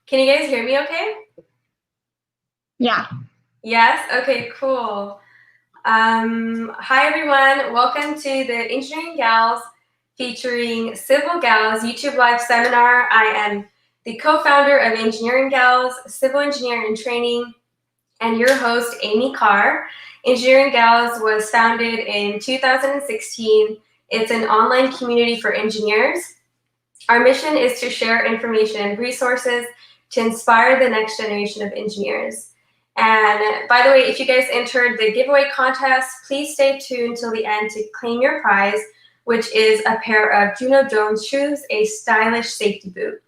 Can you guys hear me okay? Yeah. Yes? Okay, cool. Hi, everyone. Welcome to the Engineering Gals featuring Civil Gals YouTube Live Seminar. I am the co-founder of Engineering Gals, Civil Engineer in Training, and your host, Amy Carr. Engineering Gals was founded in 2016. It's an online community for engineers. Our mission is to share information and resources to inspire the next generation of engineers. And by the way, if you guys entered the giveaway contest, please stay tuned till the end to claim your prize, which is a pair of Juno Jones shoes, a stylish safety boot.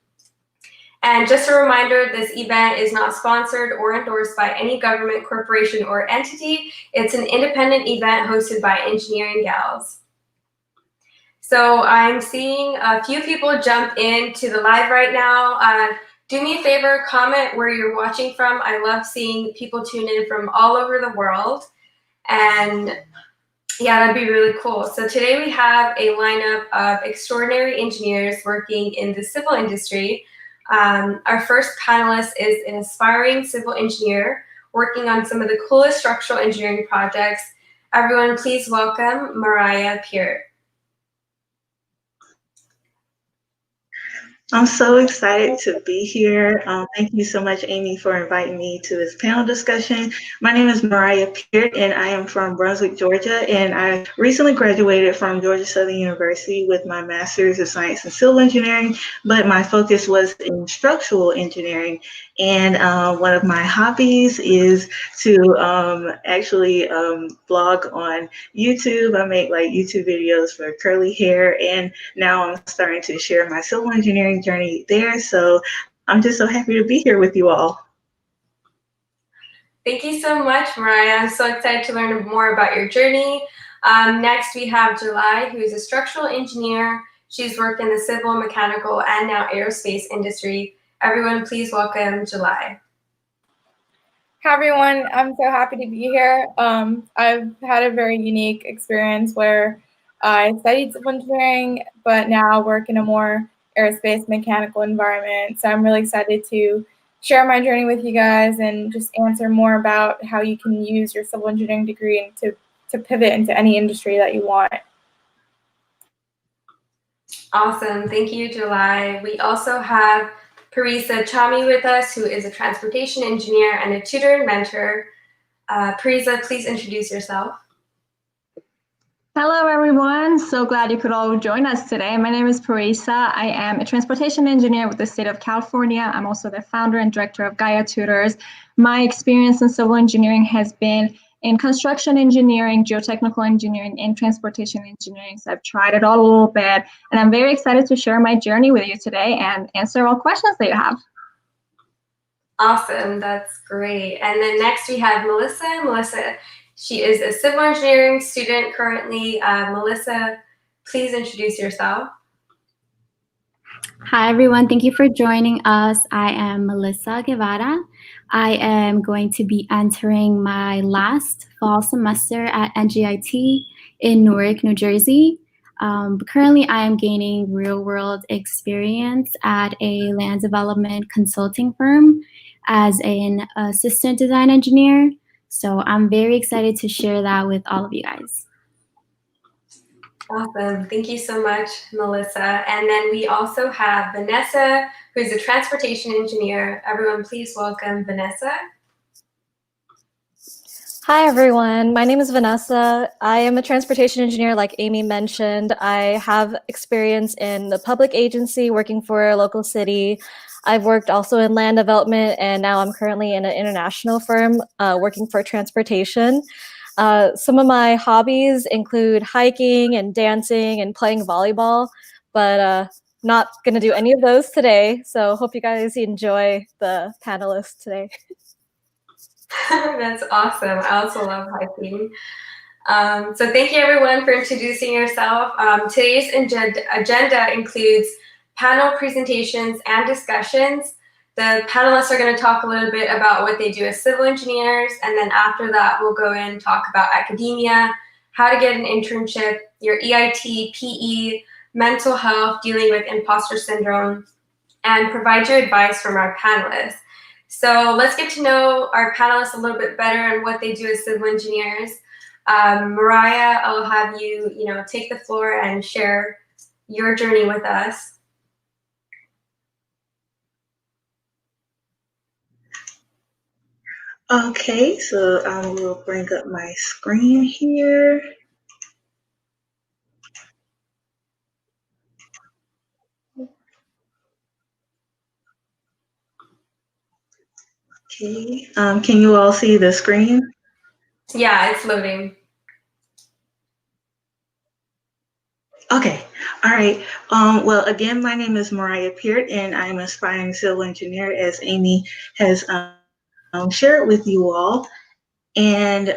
And just a reminder, this event is not sponsored or endorsed by any government, corporation, or entity. It's an independent event hosted by Engineering Gals. So I'm seeing a few people jump into the live right now. Do me a favor, comment where you're watching from. I love seeing people tune in from all over the world. And yeah, that'd be really cool. So today we have a lineup of extraordinary engineers working in the civil industry. Our first panelist is an aspiring civil engineer working on some of the coolest structural engineering projects. Everyone, please welcome Mariah Pierre. I'm so excited to be here. Thank you so much, Amy, for inviting me to this panel discussion. My name is Mariah Pierre, and I am from Brunswick, Georgia, and I recently graduated from Georgia Southern University with my Master's of Science in Civil Engineering, but my focus was in structural engineering. And one of my hobbies is to actually blog on YouTube. I make like YouTube videos for curly hair, and now I'm starting to share my civil engineering journey there. So I'm just so happy to be here with you all. Thank you so much, Mariah. I'm so excited to learn more about your journey. Next, we have July, who is a structural engineer. She's worked in the civil, mechanical, and now aerospace industry. Everyone, please welcome July. Hi, everyone. I'm so happy to be here. I've had a very unique experience where I studied civil engineering, but now work in a more aerospace mechanical environment. So I'm really excited to share my journey with you guys and just answer more about how you can use your civil engineering degree to pivot into any industry that you want. Awesome. Thank you, July. We also have Parisa Chami with us, who is a transportation engineer and a tutor and mentor. Parisa, please introduce yourself. Hello, everyone. So glad you could all join us today. My name is Parisa. I am a transportation engineer with the state of California. I'm also the founder and director of Gaia Tutors. My experience in civil engineering has been in construction engineering, geotechnical engineering, and transportation engineering. So I've tried it all a little bit, and I'm very excited to share my journey with you today and answer all questions that you have. Awesome, that's great. And then next we have Melissa. Melissa, she is a civil engineering student currently. Melissa, please introduce yourself. Hi, everyone. Thank you for joining us. I am Melissa Guevara. I am going to be entering my last fall semester at NGIT in Newark, New Jersey. Currently, I am gaining real-world experience at a land development consulting firm as an assistant design engineer. So I'm very excited to share that with all of you guys. Awesome. Thank you so much, Melissa. And then we also have Vanessa, who's a transportation engineer. Everyone, please welcome Vanessa. Hi, everyone. My name is Vanessa. I am a transportation engineer, like Amy mentioned. I have experience in the public agency working for a local city. I've worked also in land development, and now I'm currently in an international firm working for transportation. Some of my hobbies include hiking and dancing and playing volleyball, but not going to do any of those today. So hope you guys enjoy the panelists today. That's awesome. I also love hiking. So thank you, everyone, for introducing yourself. Today's agenda includes panel presentations and discussions. The panelists are going to talk a little bit about what they do as civil engineers, and then after that, we'll go in and talk about academia, how to get an internship, your EIT, PE, mental health, dealing with imposter syndrome, and provide you advice from our panelists. So let's get to know our panelists a little bit better and what they do as civil engineers. Mariah, I'll have you, take the floor and share your journey with us. Okay, so I will bring up my screen here. Okay, can you all see the screen? Yeah, it's loading. Okay, all right. Well, again, my name is Mariah Pierre, and I'm an aspiring civil engineer, as Amy has shared with you all. And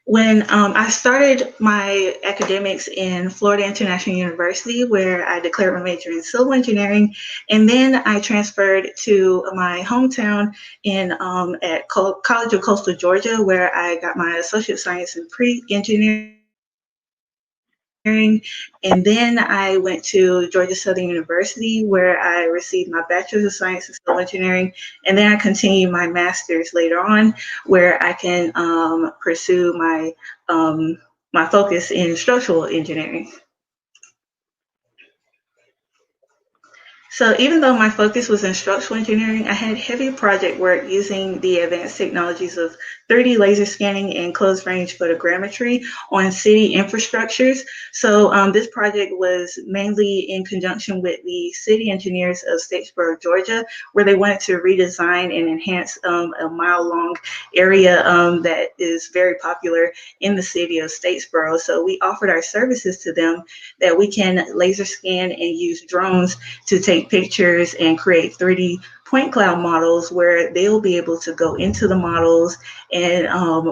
when I started my academics in Florida International University, where I declared my major in civil engineering, and then I transferred to my hometown at College of Coastal Georgia, where I got my associate science in pre-engineering. And then I went to Georgia Southern University, where I received my Bachelor's of Science in Civil Engineering. And then I continued my master's later on, where I can pursue my my focus in structural engineering. So even though my focus was in structural engineering, I had heavy project work using the advanced technologies of 3D laser scanning and close range photogrammetry on city infrastructures. So this project was mainly in conjunction with the city engineers of Statesboro, Georgia, where they wanted to redesign and enhance a mile-long area that is very popular in the city of Statesboro. So we offered our services to them that we can laser scan and use drones to take pictures and create 3D point cloud models where they'll be able to go into the models and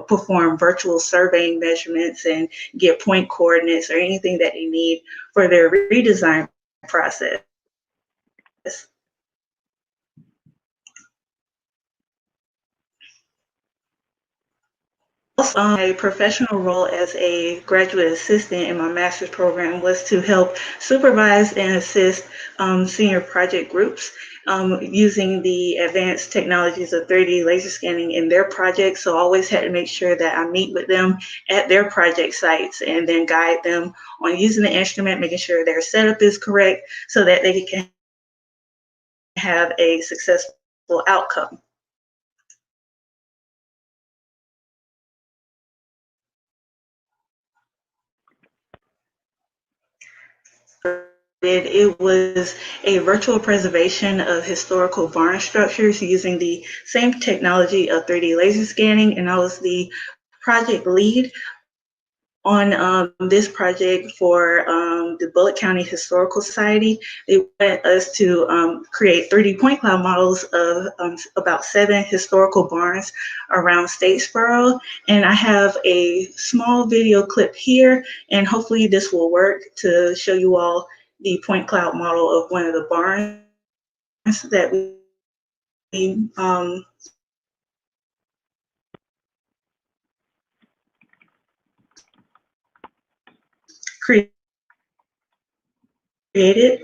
perform virtual surveying measurements and get point coordinates or anything that they need for their redesign process. Also, my professional role as a graduate assistant in my master's program was to help supervise and assist senior project groups using the advanced technologies of 3D laser scanning in their projects. So I always had to make sure that I meet with them at their project sites and then guide them on using the instrument, making sure their setup is correct so that they can have a successful outcome. It was a virtual preservation of historical barn structures using the same technology of 3D laser scanning, and I was the project lead on this project for the Bullitt County Historical Society. They wanted us to create 3D point cloud models of about 7 historical barns around Statesboro. And I have a small video clip here, and hopefully this will work to show you all the point cloud model of one of the barns that we created.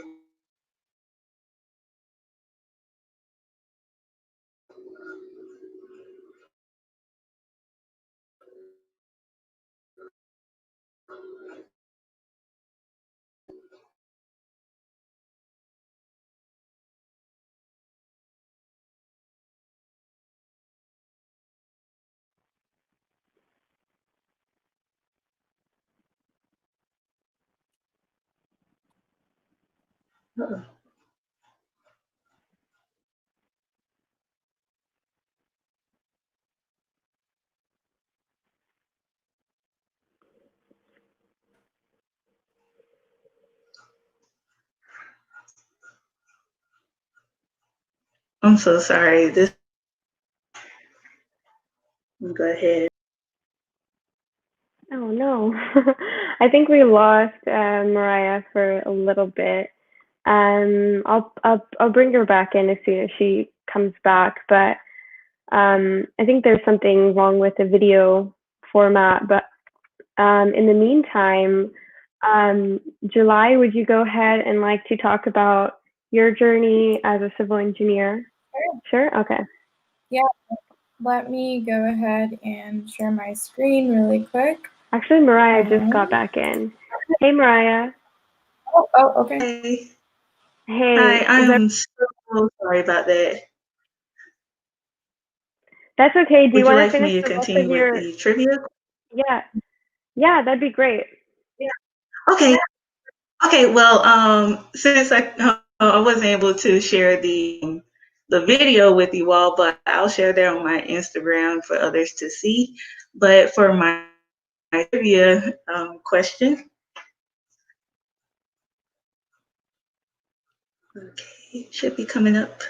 I'm so sorry. Go ahead. Oh no, I think we lost Mariah for a little bit. I'll bring her back in as soon as she comes back. But I think there's something wrong with the video format. But in the meantime, July, would you go ahead and like to talk about your journey as a civil engineer? Sure? Okay. Yeah, let me go ahead and share my screen really quick. Actually, Mariah just got back in. Hey, Mariah. Oh, okay. Hey. Hey. Hi, I'm so sorry about that. That's okay. Do you Would you want to like finish me to the rest continue of with your? the trivia? Yeah, that'd be great. Okay. Okay. Well, since I wasn't able to share the video with you all, but I'll share that on my Instagram for others to see. But for my trivia question, okay, should be coming up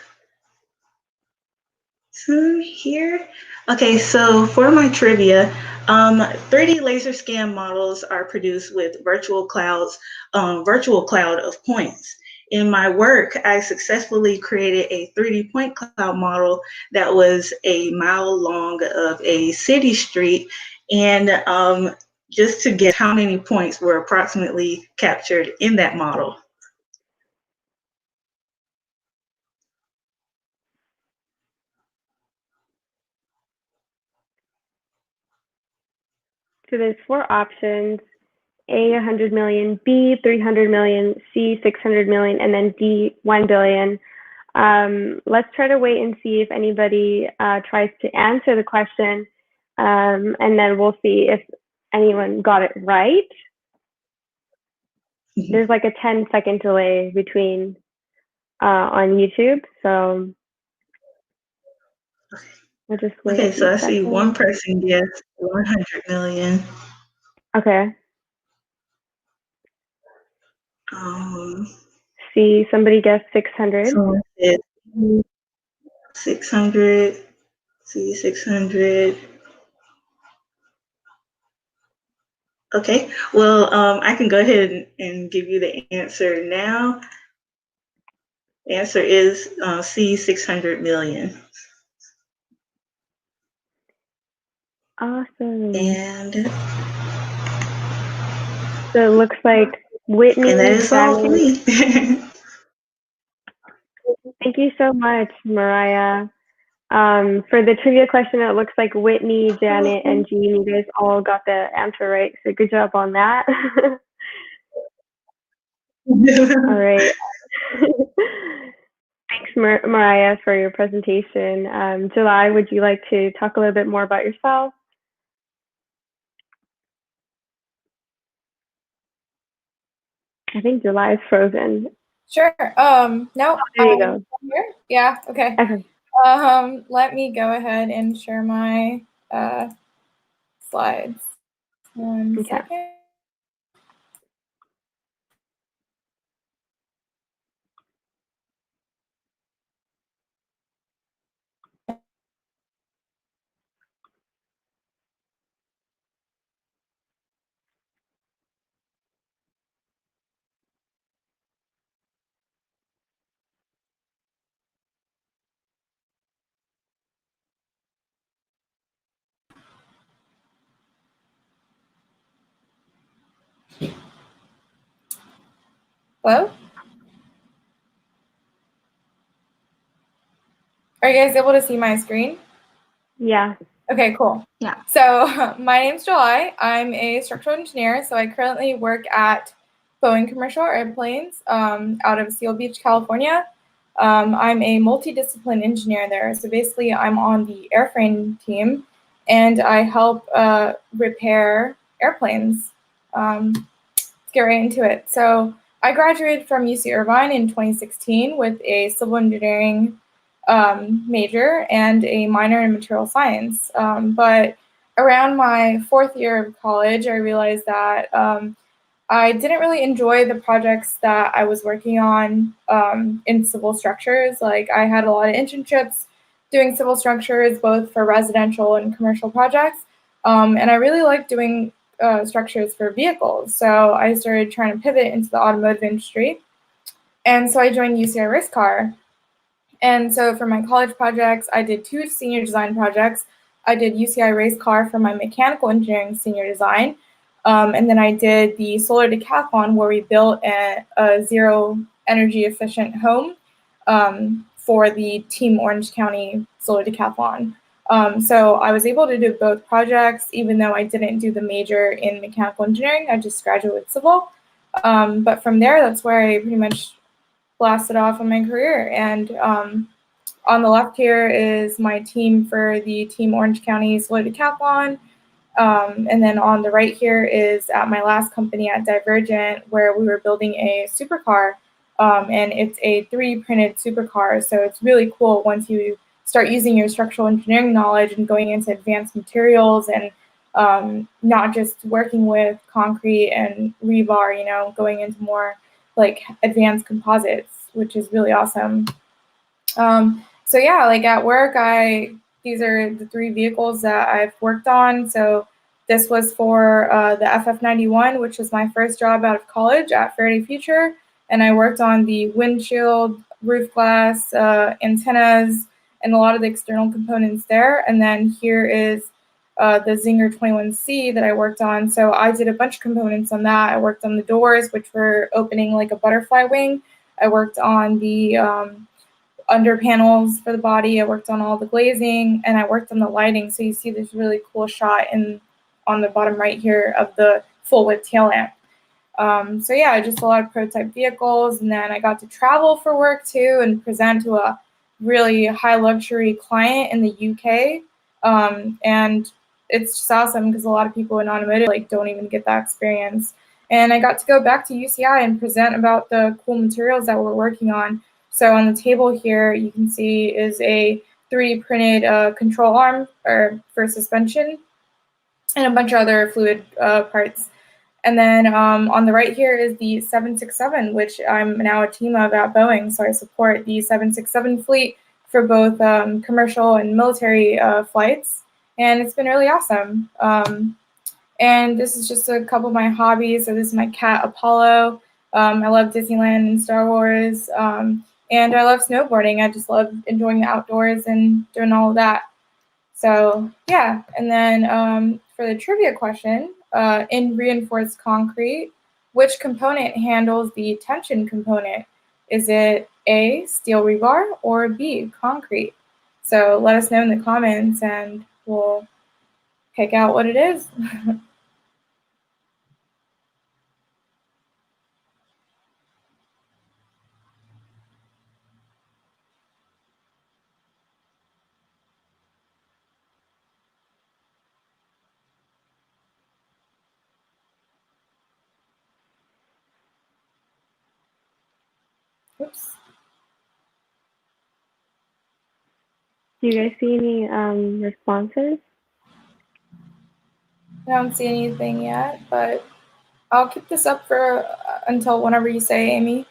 soon here. Okay, so for my trivia, 3D laser scan models are produced with virtual cloud of points. In my work, I successfully created a 3D point cloud model that was a mile long of a city street, and just to guess how many points were approximately captured in that model. So there's 4 options: A, 100 million, B, 300 million, C, 600 million, and then D, 1 billion. Let's try to wait and see if anybody tries to answer the question, and then we'll see if anyone got it right. There's like a 10-second delay between on YouTube, so we'll just wait. Okay, so I see one person guessed 100 million. Okay. See, somebody guessed 600. Someone said 600. See, 600. Okay, well, I can go ahead and give you the answer now. The answer is C, 600 million. Awesome. And so it looks like Whitney. And that is all for me. Thank you so much, Mariah. For the trivia question, it looks like Whitney, Janet, and Jean, you guys all got the answer right. So good job on that. All right. Thanks, Mariah, for your presentation. July, would you like to talk a little bit more about yourself? I think July is frozen. Sure. No. There you go. Here? Yeah. Okay. Let me go ahead and share my slides. One second. Hello? Are you guys able to see my screen? Yeah. Okay, cool. Yeah. So my name's July. I'm a structural engineer. So I currently work at Boeing Commercial Airplanes out of Seal Beach, California. I'm a multidiscipline engineer there. So basically I'm on the airframe team and I help repair airplanes. Let's get right into it. So I graduated from UC Irvine in 2016 with a civil engineering major and a minor in material science. But around my 4th year of college, I realized that I didn't really enjoy the projects that I was working on in civil structures. Like I had a lot of internships doing civil structures, both for residential and commercial projects. And I really liked doing structures for vehicles. So I started trying to pivot into the automotive industry. And so I joined UCI Race Car. And so for my college projects, I did 2 senior design projects. I did UCI Race Car for my mechanical engineering senior design. And then I did the solar decathlon where we built a zero energy efficient home for the Team Orange County Solar Decathlon. So I was able to do both projects, even though I didn't do the major in mechanical engineering. I just graduated civil. But from there, that's where I pretty much blasted off on my career. And on the left here is my team for the Team Orange County Solar Decathlon. And then on the right here is at my last company at Divergent, where we were building a supercar. And it's a 3D printed supercar. So it's really cool once you start using your structural engineering knowledge and going into advanced materials and not just working with concrete and rebar, you know, going into more like advanced composites, which is really awesome. So yeah, like at work, these are the 3 vehicles that I've worked on. So this was for the FF91, which was my first job out of college at Faraday Future. And I worked on the windshield, roof glass, antennas, and a lot of the external components there. And then here is the Zinger 21C that I worked on. So I did a bunch of components on that. I worked on the doors, which were opening like a butterfly wing. I worked on the under panels for the body. I worked on all the glazing, and I worked on the lighting. So you see this really cool shot on the bottom right here of the full width tail lamp. So yeah, just a lot of prototype vehicles. And then I got to travel for work too and present to a really high luxury client in the UK. And it's just awesome because a lot of people in automotive like don't even get that experience. And I got to go back to UCI and present about the cool materials that we're working on. So on the table here, you can see is a 3D printed control arm for suspension and a bunch of other fluid parts. And then on the right here is the 767, which I'm now a team of at Boeing. So I support the 767 fleet for both commercial and military flights. And it's been really awesome. And this is just a couple of my hobbies. So this is my cat, Apollo. I love Disneyland and Star Wars. And I love snowboarding. I just love enjoying the outdoors and doing all of that. So yeah, and then for the trivia question, in reinforced concrete, which component handles the tension component? Is it A, steel rebar, or B, concrete? So let us know in the comments and we'll pick out what it is. Oops. Do you guys see any responses? I don't see anything yet, but I'll keep this up for until whenever you say, Amy.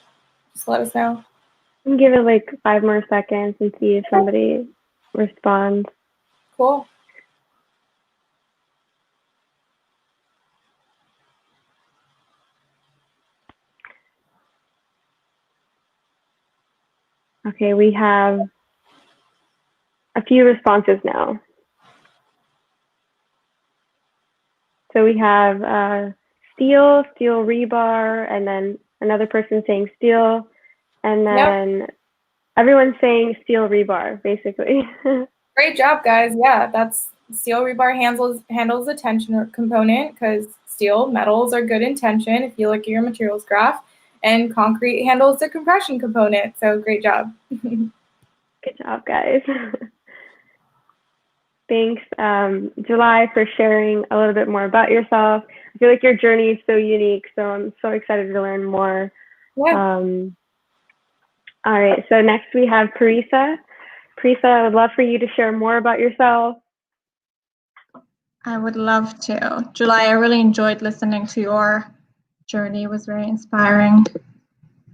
Just let us know. You can give it like 5 more seconds and see if somebody responds. Cool. Okay, we have a few responses now. So we have steel rebar, and then another person saying steel, and then everyone's saying steel rebar, basically. Great job, guys. Yeah, that's steel rebar handles the tension component because steel metals are good in tension if you look at your materials graph, and concrete handles the compression component. So great job. Good job, guys. Thanks, July, for sharing a little bit more about yourself. I feel like your journey is so unique, so I'm so excited to learn more. Yeah. All right, so next we have Parisa. Parisa, I would love for you to share more about yourself. I would love to. July, I really enjoyed listening to your journey. It was very inspiring.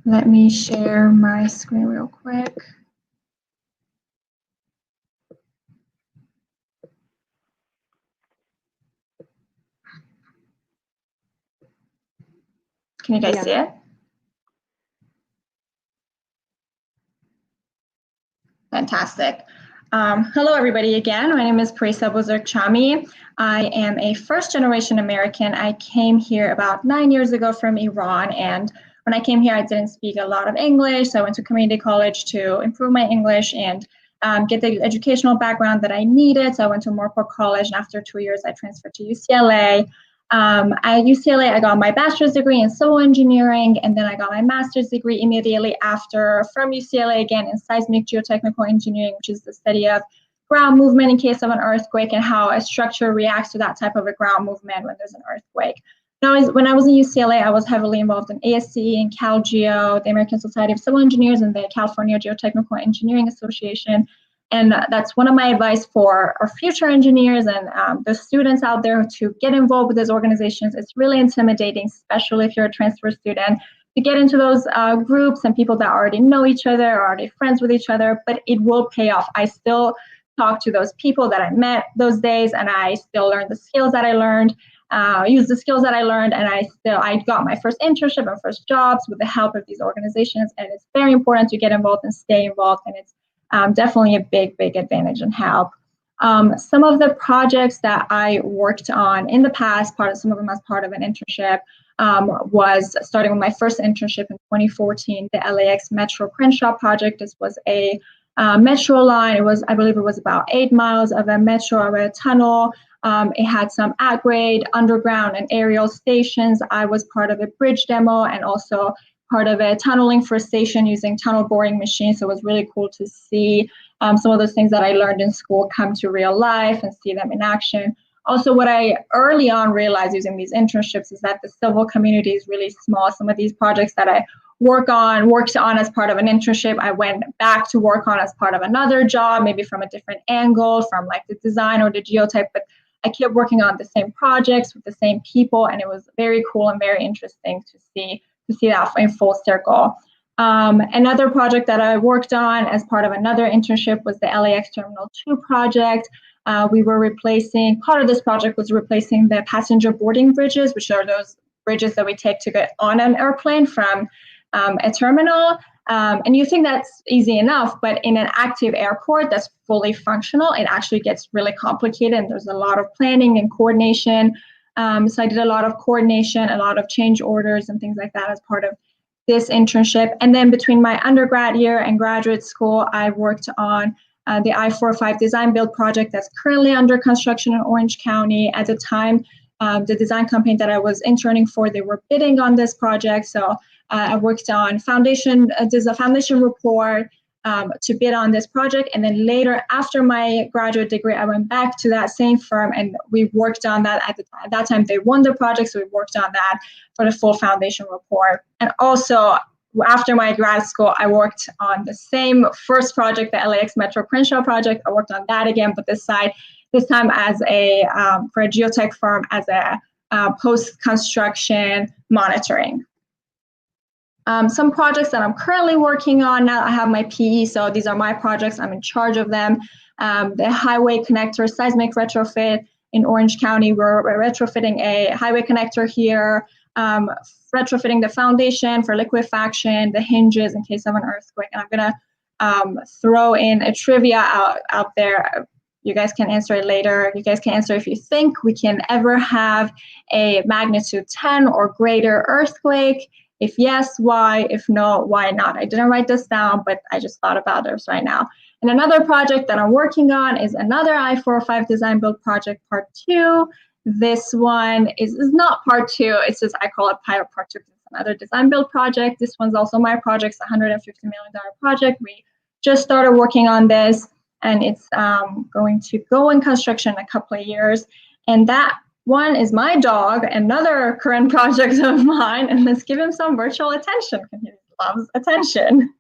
Let me share my screen real quick. Can you guys see it? Fantastic. Hello, everybody, again. My name is Parisa Bozorg-Chami. I am a first-generation American. I came here about 9 years ago from Iran, and when I came here, I didn't speak a lot of English, so I went to community college to improve my English and get the educational background that I needed. So I went to Morpeth College, and after 2 years, I transferred to UCLA. At UCLA, I got my bachelor's degree in civil engineering, and then I got my master's degree immediately after from UCLA again in seismic geotechnical engineering, which is the study of ground movement in case of an earthquake and how a structure reacts to that type of a ground movement when there's an earthquake. Now, when I was in UCLA, I was heavily involved in ASCE and CalGeo, the American Society of Civil Engineers, and the California Geotechnical Engineering Association. And that's one of my advice for our future engineers and the students out there to get involved with those organizations. It's really intimidating, especially if you're a transfer student, to get into those groups and people that already know each other, are already friends with each other, but it will pay off. I still talk to those people that I met those days, and I still learn the skills that I learned, use the skills that I learned, and I got my first internship and first jobs with the help of these organizations. And it's very important to get involved and stay involved, and it's definitely a big advantage and help. Some of the projects that I worked on in the past, some of them as part of an internship, was starting with my first internship in 2014, the LAX Metro Crenshaw project. This was a metro line. I believe it was about 8 miles of a metro, of a tunnel. It had some at-grade underground and aerial stations. I was part of a bridge demo and also part of a tunneling for a station using tunnel boring machines. So it was really cool to see some of those things that I learned in school come to real life and see them in action. Also, what I early on realized using these internships is that the civil community is really small. Some of these projects that I worked on as part of an internship, I went back to work on as part of another job, maybe from a different angle, from like the design or the geotype, but I kept working on the same projects with the same people, and it was very cool and very interesting to see that in full circle. Another project that I worked on as part of another internship was the LAX Terminal 2 project. Part of this project was replacing the passenger boarding bridges, which are those bridges that we take to get on an airplane from a terminal. And you think that's easy enough, but in an active airport that's fully functional, it actually gets really complicated, and there's a lot of planning and coordination. So I did a lot of coordination, a lot of change orders and things like that as part of this internship. And then between my undergrad year and graduate school, I worked on the I-405 design build project that's currently under construction in Orange County. At the time, the design company that I was interning for, they were bidding on this project. So I worked on there's a foundation report to bid on this project. And then later, after my graduate degree, I went back to that same firm and we worked on that. At that time, they won the project, so we worked on that for the full foundation report. And also, after my grad school, I worked on the same first project, the LAX Metro Crenshaw project. I worked on that again, but this time as for a geotech firm as a post-construction monitoring. Some projects that I'm currently working on now, I have my PE, so these are my projects. I'm in charge of them. The highway connector seismic retrofit in Orange County. We're retrofitting a highway connector here, retrofitting the foundation for liquefaction, the hinges in case of an earthquake. And I'm gonna throw in a trivia out there. You guys can answer it later. You guys can answer if you think we can ever have a magnitude 10 or greater earthquake. If yes, why? If no, why not? I didn't write this down, but I just thought about this right now. And another project that I'm working on is another I-405 design build project, part 2. This one is not part 2. It's just, I call it pilot part 2 because it's another design build project. This one's also my project. It's a $150 million project. We just started working on this, and it's going to go in construction in a couple of years. And that one is my dog, another current project of mine, and let's give him some virtual attention because he loves attention.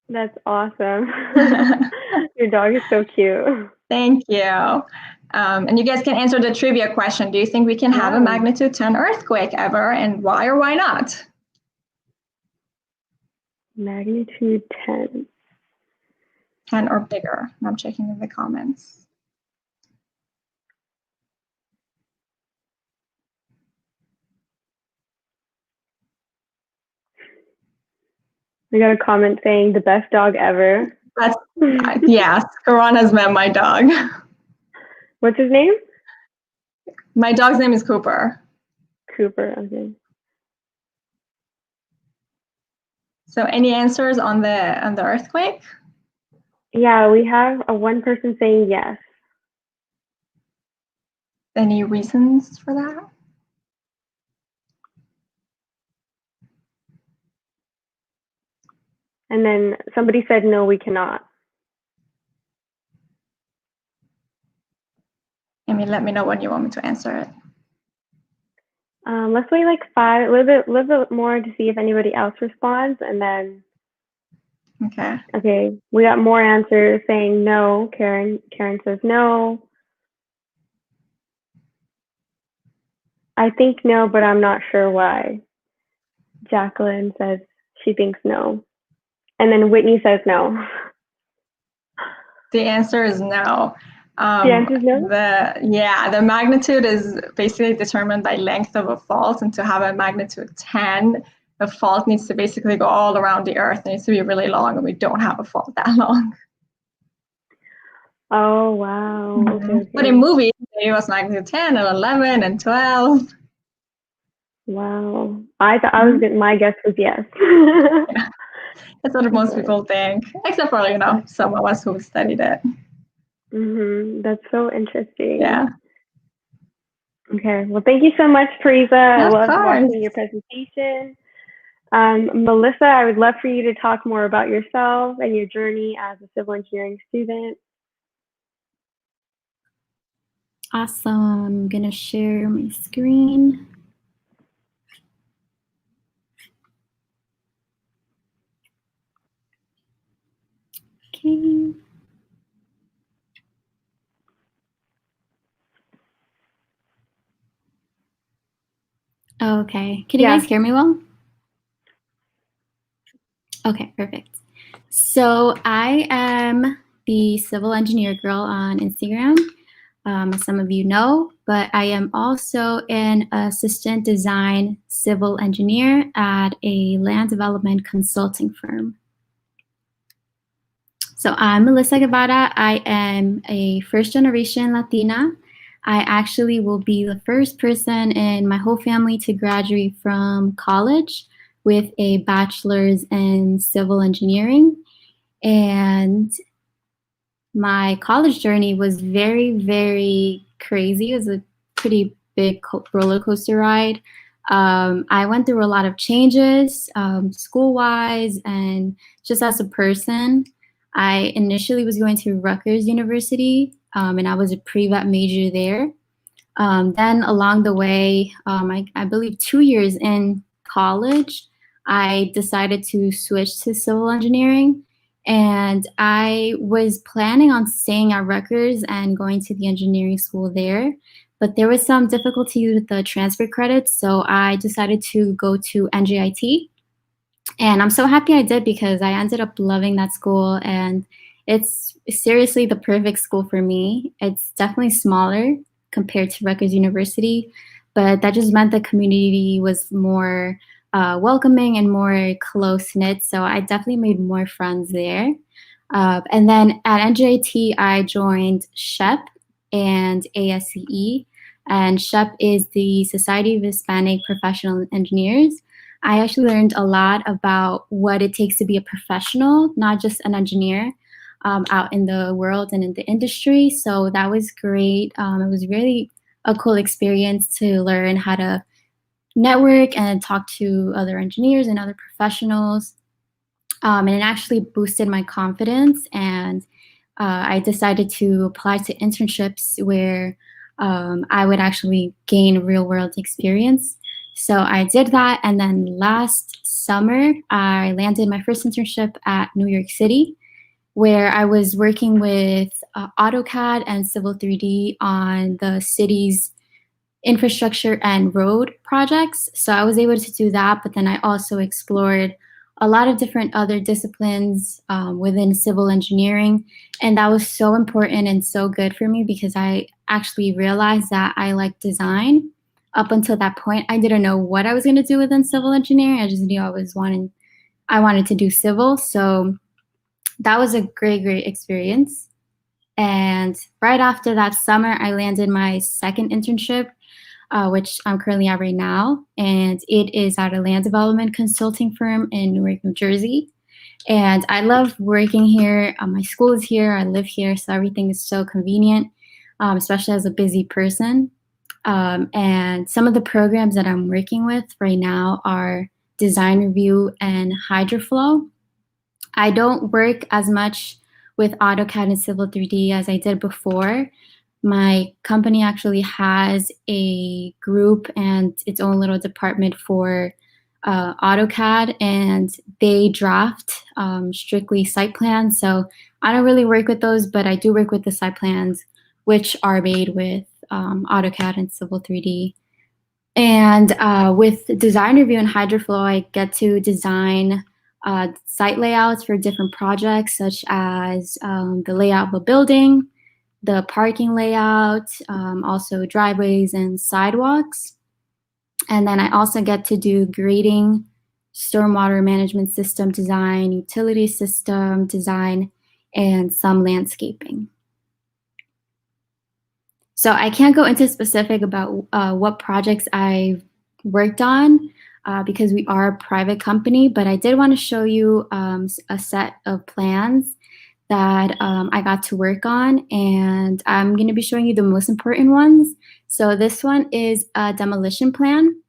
That's awesome. Your dog is so cute. Thank you. And you guys can answer the trivia question. Do you think we can have a magnitude 10 earthquake ever, and why or why not? Magnitude 10. 10 or bigger. I'm checking in the comments. We got a comment saying the best dog ever. That's yes, Karan has met my dog. What's his name? My dog's name is Cooper. Cooper. Okay. So any answers on the earthquake? Yeah, we have one person saying yes. Any reasons for that? And then somebody said, no, we cannot. Amy, let me know when you want me to answer it. Let's wait like a little bit more to see if anybody else responds, and then. Okay, we got more answers saying no. Karen says no. I think no, but I'm not sure why. Jacqueline says she thinks no. And then Whitney says no. The answer is no. The answer is no? The magnitude is basically determined by length of a fault, and to have a magnitude 10, the fault needs to basically go all around the earth. It needs to be really long, and we don't have a fault that long. Oh, wow. Mm-hmm. Okay. But in movies, it was magnitude 10 and 11 and 12. Wow. I thought I was good. My guess was yes. Yeah. That's what most people think, except for, some of us who studied it. That's so interesting. Yeah. Okay. Well, thank you so much, Teresa. I loved watching your presentation. Melissa, I would love for you to talk more about yourself and your journey as a civil engineering student. Awesome. I'm going to share my screen. Okay. Okay. Can you guys hear me well? Okay, perfect. So I am the civil engineer girl on Instagram, as some of you know, but I am also an assistant design civil engineer at a land development consulting firm. So I'm Melissa Guevara. I am a first-generation Latina. I actually will be the first person in my whole family to graduate from college with a bachelor's in civil engineering. And my college journey was very, very crazy. It was a pretty big roller coaster ride. I went through a lot of changes, school-wise and just as a person. I initially was going to Rutgers University, and I was a pre-vet major there. Then along the way, I believe 2 years in college, I decided to switch to civil engineering. And I was planning on staying at Rutgers and going to the engineering school there. But there was some difficulty with the transfer credits, so I decided to go to NJIT. And I'm so happy I did because I ended up loving that school, and it's seriously the perfect school for me. It's definitely smaller compared to Rutgers University, but that just meant the community was more welcoming and more close-knit, so I definitely made more friends there. And then at NJIT, I joined SHEP and ASCE, and SHEP is the Society of Hispanic Professional Engineers. I actually learned a lot about what it takes to be a professional, not just an engineer, out in the world and in the industry. So that was great. It was really a cool experience to learn how to network and talk to other engineers and other professionals. And it actually boosted my confidence. And I decided to apply to internships where I would actually gain real world experience. So I did that, and then last summer, I landed my first internship at New York City, where I was working with AutoCAD and Civil 3D on the city's infrastructure and road projects. So I was able to do that, but then I also explored a lot of different other disciplines within civil engineering, and that was so important and so good for me because I actually realized that I like design. Up until that point, I didn't know what I was going to do within civil engineering. I just knew I wanted to do civil. So that was a great, great experience. And right after that summer, I landed my second internship, which I'm currently at right now. And it is at a land development consulting firm in Newark, New Jersey. And I love working here. My school is here. I live here. So everything is so convenient, especially as a busy person. And some of the programs that I'm working with right now are design review and HydroFlow. I don't work as much with AutoCAD and Civil 3D as I did before. My company actually has a group and its own little department for AutoCAD, and they draft strictly site plans. So I don't really work with those, but I do work with the site plans, which are made with AutoCAD and Civil 3D. And with design review and HydroFlow, I get to design site layouts for different projects, such as the layout of a building, the parking layout, also driveways and sidewalks. And then I also get to do grading, stormwater management system design, utility system design, and some landscaping. So I can't go into specific about what projects I've worked on because we are a private company, but I did want to show you a set of plans that I got to work on, and I'm going to be showing you the most important ones. So this one is a demolition plan.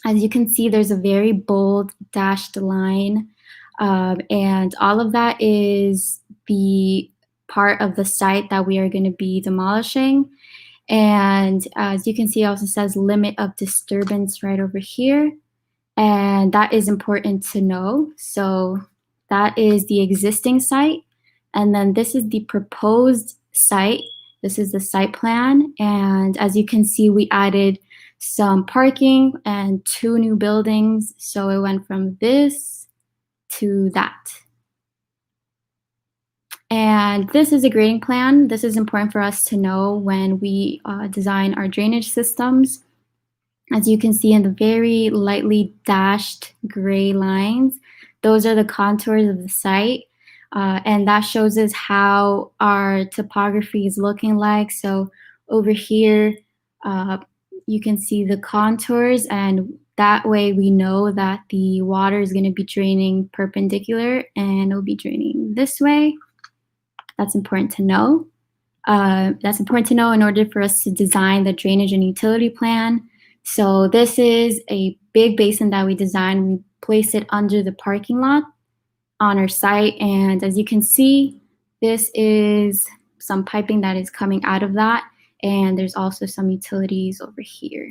As you can see, there's a very bold dashed line, and all of that is the part of the site that we are going to be demolishing. And as you can see, it also says limit of disturbance right over here. And that is important to know. So that is the existing site. And then this is the proposed site. This is the site plan. And as you can see, we added some parking and 2 new buildings. So it went from this to that. And this is a grading plan. This is important for us to know when we design our drainage systems. As you can see in the very lightly dashed gray lines, those are the contours of the site. And that shows us how our topography is looking like. So over here, you can see the contours, and that way we know that the water is going to be draining perpendicular and it'll be draining this way. That's important to know. That's important to know in order for us to design the drainage and utility plan. So this is a big basin that we designed. We place it under the parking lot on our site. And as you can see, this is some piping that is coming out of that. And there's also some utilities over here.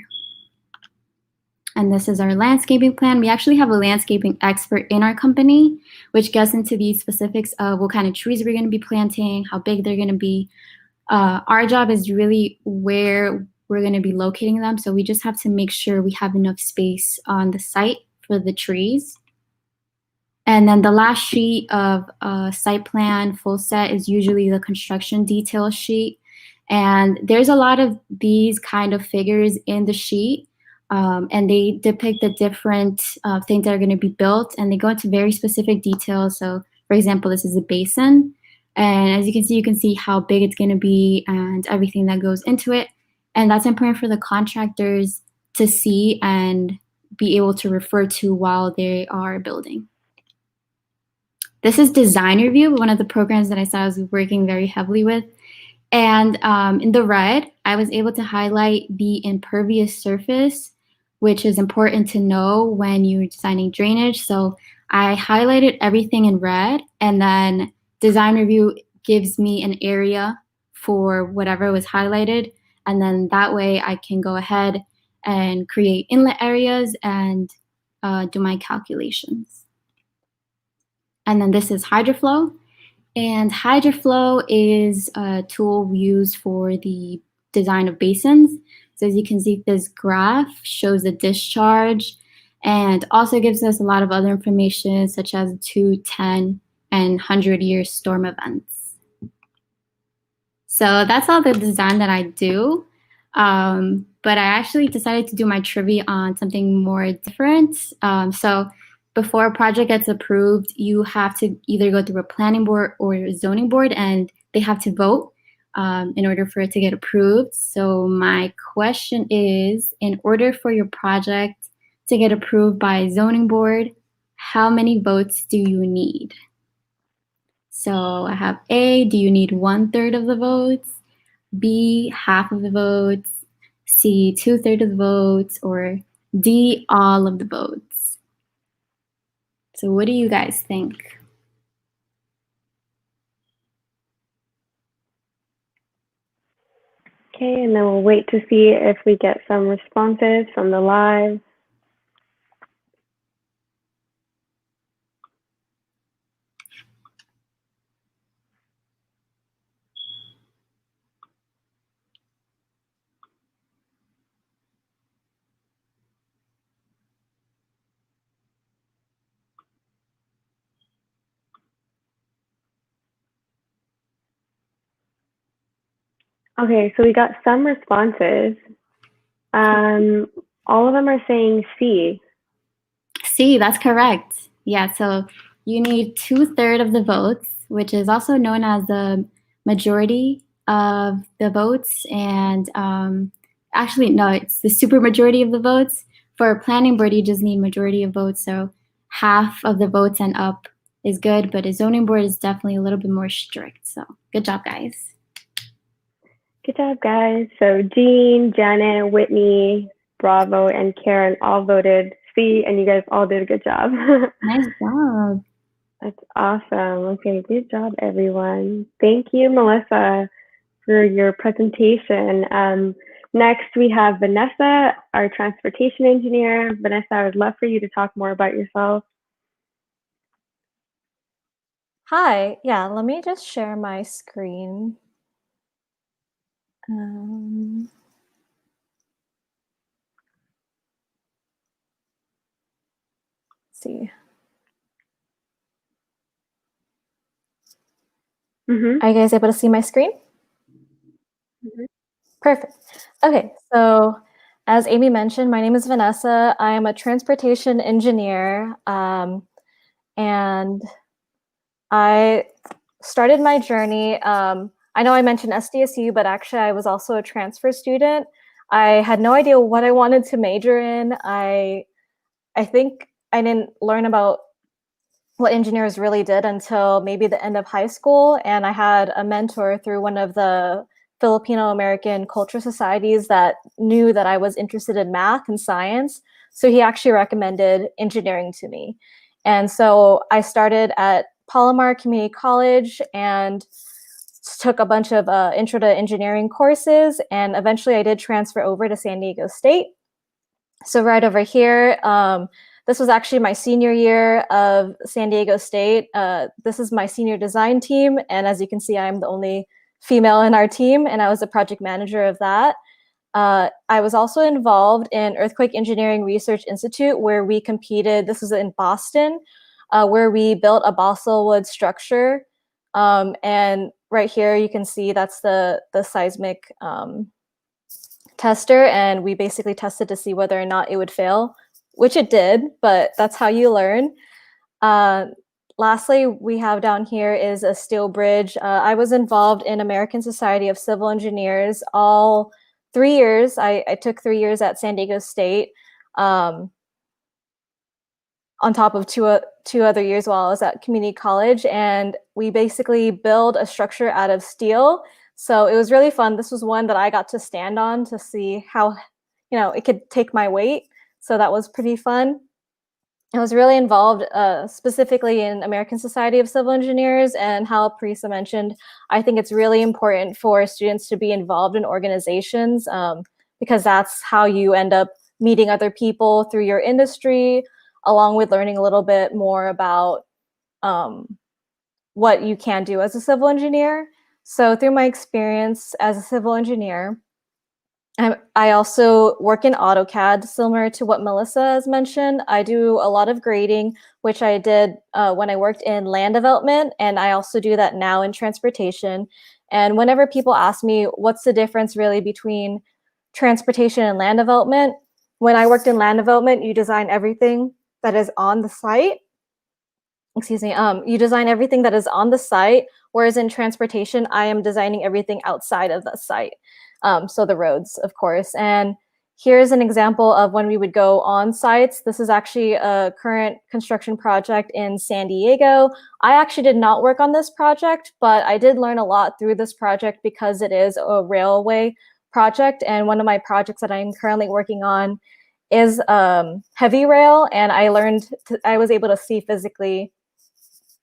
And this is our landscaping plan. We actually have a landscaping expert in our company, which gets into the specifics of what kind of trees we're going to be planting, how big they're going to be. Our job is really where we're going to be locating them. So we just have to make sure we have enough space on the site for the trees. And then the last sheet of a site plan full set is usually the construction detail sheet. And there's a lot of these kind of figures in the sheet. And they depict the different things that are going to be built, and they go into very specific details. So, for example, this is a basin, and as you can see how big it's going to be and everything that goes into it. And that's important for the contractors to see and be able to refer to while they are building. This is design review, one of the programs that I said I was working very heavily with. And in the red, I was able to highlight the impervious surface, which is important to know when you're designing drainage. So I highlighted everything in red, and then design review gives me an area for whatever was highlighted. And then that way I can go ahead and create inlet areas and do my calculations. And then this is HydroFlow. And HydroFlow is a tool we use for the design of basins. So as you can see, this graph shows the discharge and also gives us a lot of other information such as 2, 10, and 100-year storm events. So that's all the design that I do. But I actually decided to do my trivia on something more different. So before a project gets approved, you have to either go through a planning board or a zoning board, and they have to vote. in order for it to get approved. So my question is, in order for your project to get approved by zoning board, how many votes do you need? So I have A, do you need 1/3 of the votes? B, half of the votes? C, 2/3 of the votes? Or D, all of the votes? So what do you guys think? Okay, and then we'll wait to see if we get some responses from the live. Okay, so we got some responses. All of them are saying C. C, that's correct. Yeah, so you need 2/3 of the votes, which is also known as the majority of the votes. And actually, no, it's the supermajority of the votes. For a planning board, you just need majority of votes. So half of the votes and up is good, but a zoning board is definitely a little bit more strict. So good job, guys. Good job, guys. So Jean, Janet, Whitney, Bravo, and Karen all voted C, and you guys all did a good job. Nice job. That's awesome. Okay, good job, everyone. Thank you, Melissa, for your presentation. Next, we have Vanessa, our transportation engineer. Vanessa, I would love for you to talk more about yourself. Hi, yeah, let me just share my screen. See. Are you guys able to see my screen? Perfect. Okay, so as Amy mentioned, my name is Vanessa. I am a transportation engineer, and I started my journey. I know I mentioned SDSU, but actually I was also a transfer student. I had no idea what I wanted to major in. I think I didn't learn about what engineers really did until maybe the end of high school. And I had a mentor through one of the Filipino American culture societies that knew that I was interested in math and science. So he actually recommended engineering to me. And so I started at Palomar Community College and took a bunch of intro to engineering courses. And eventually I did transfer over to San Diego State. So right over here, this was actually my senior year of San Diego State. This is my senior design team. And as you can see, I'm the only female in our team, and I was a project manager of that. I was also involved in Earthquake Engineering Research Institute, where we competed. This was in Boston, where we built a balsa wood structure. And right here, you can see that's the seismic tester, and we basically tested to see whether or not it would fail, which it did, but that's how you learn. Lastly, we have down here is a steel bridge. I was involved in American Society of Civil Engineers all 3 years. I took 3 years at San Diego State, on top of two other years while I was at community college. And we basically build a structure out of steel. So it was really fun. This was one that I got to stand on to see how, it could take my weight. So that was pretty fun. I was really involved specifically in American Society of Civil Engineers, and how Parisa mentioned, I think it's really important for students to be involved in organizations, because that's how you end up meeting other people through your industry, along with learning a little bit more about what you can do as a civil engineer. So through my experience as a civil engineer, I also work in AutoCAD, similar to what Melissa has mentioned. I do a lot of grading, which I did when I worked in land development, and I also do that now in transportation. And whenever people ask me what's the difference really between transportation and land development, when I worked in land development, you design everything that is on the site. You design everything that is on the site, Whereas in transportation, I am designing everything outside of the site. So the roads, of course. And here's an example of when we would go on sites. This is actually a current construction project in San Diego. I actually did not work on this project, but I did learn a lot through this project because it is a railway project. And one of my projects that I'm currently working on is heavy rail. And I was able to see physically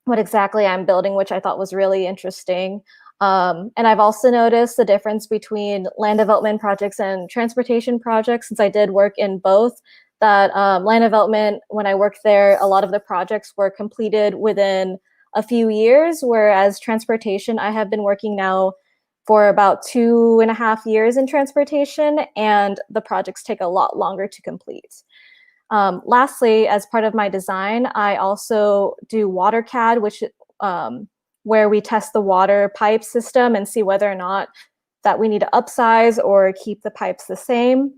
what exactly I'm building, which I thought was really interesting. And I've also noticed the difference between land development projects and transportation projects, since I did work in both, that land development, when I worked there, a lot of the projects were completed within a few years, whereas transportation, I have been working now for about 2.5 years in transportation, and the projects take a lot longer to complete. Lastly, as part of my design, I also do WaterCAD, which where we test the water pipe system and see whether or not that we need to upsize or keep the pipes the same.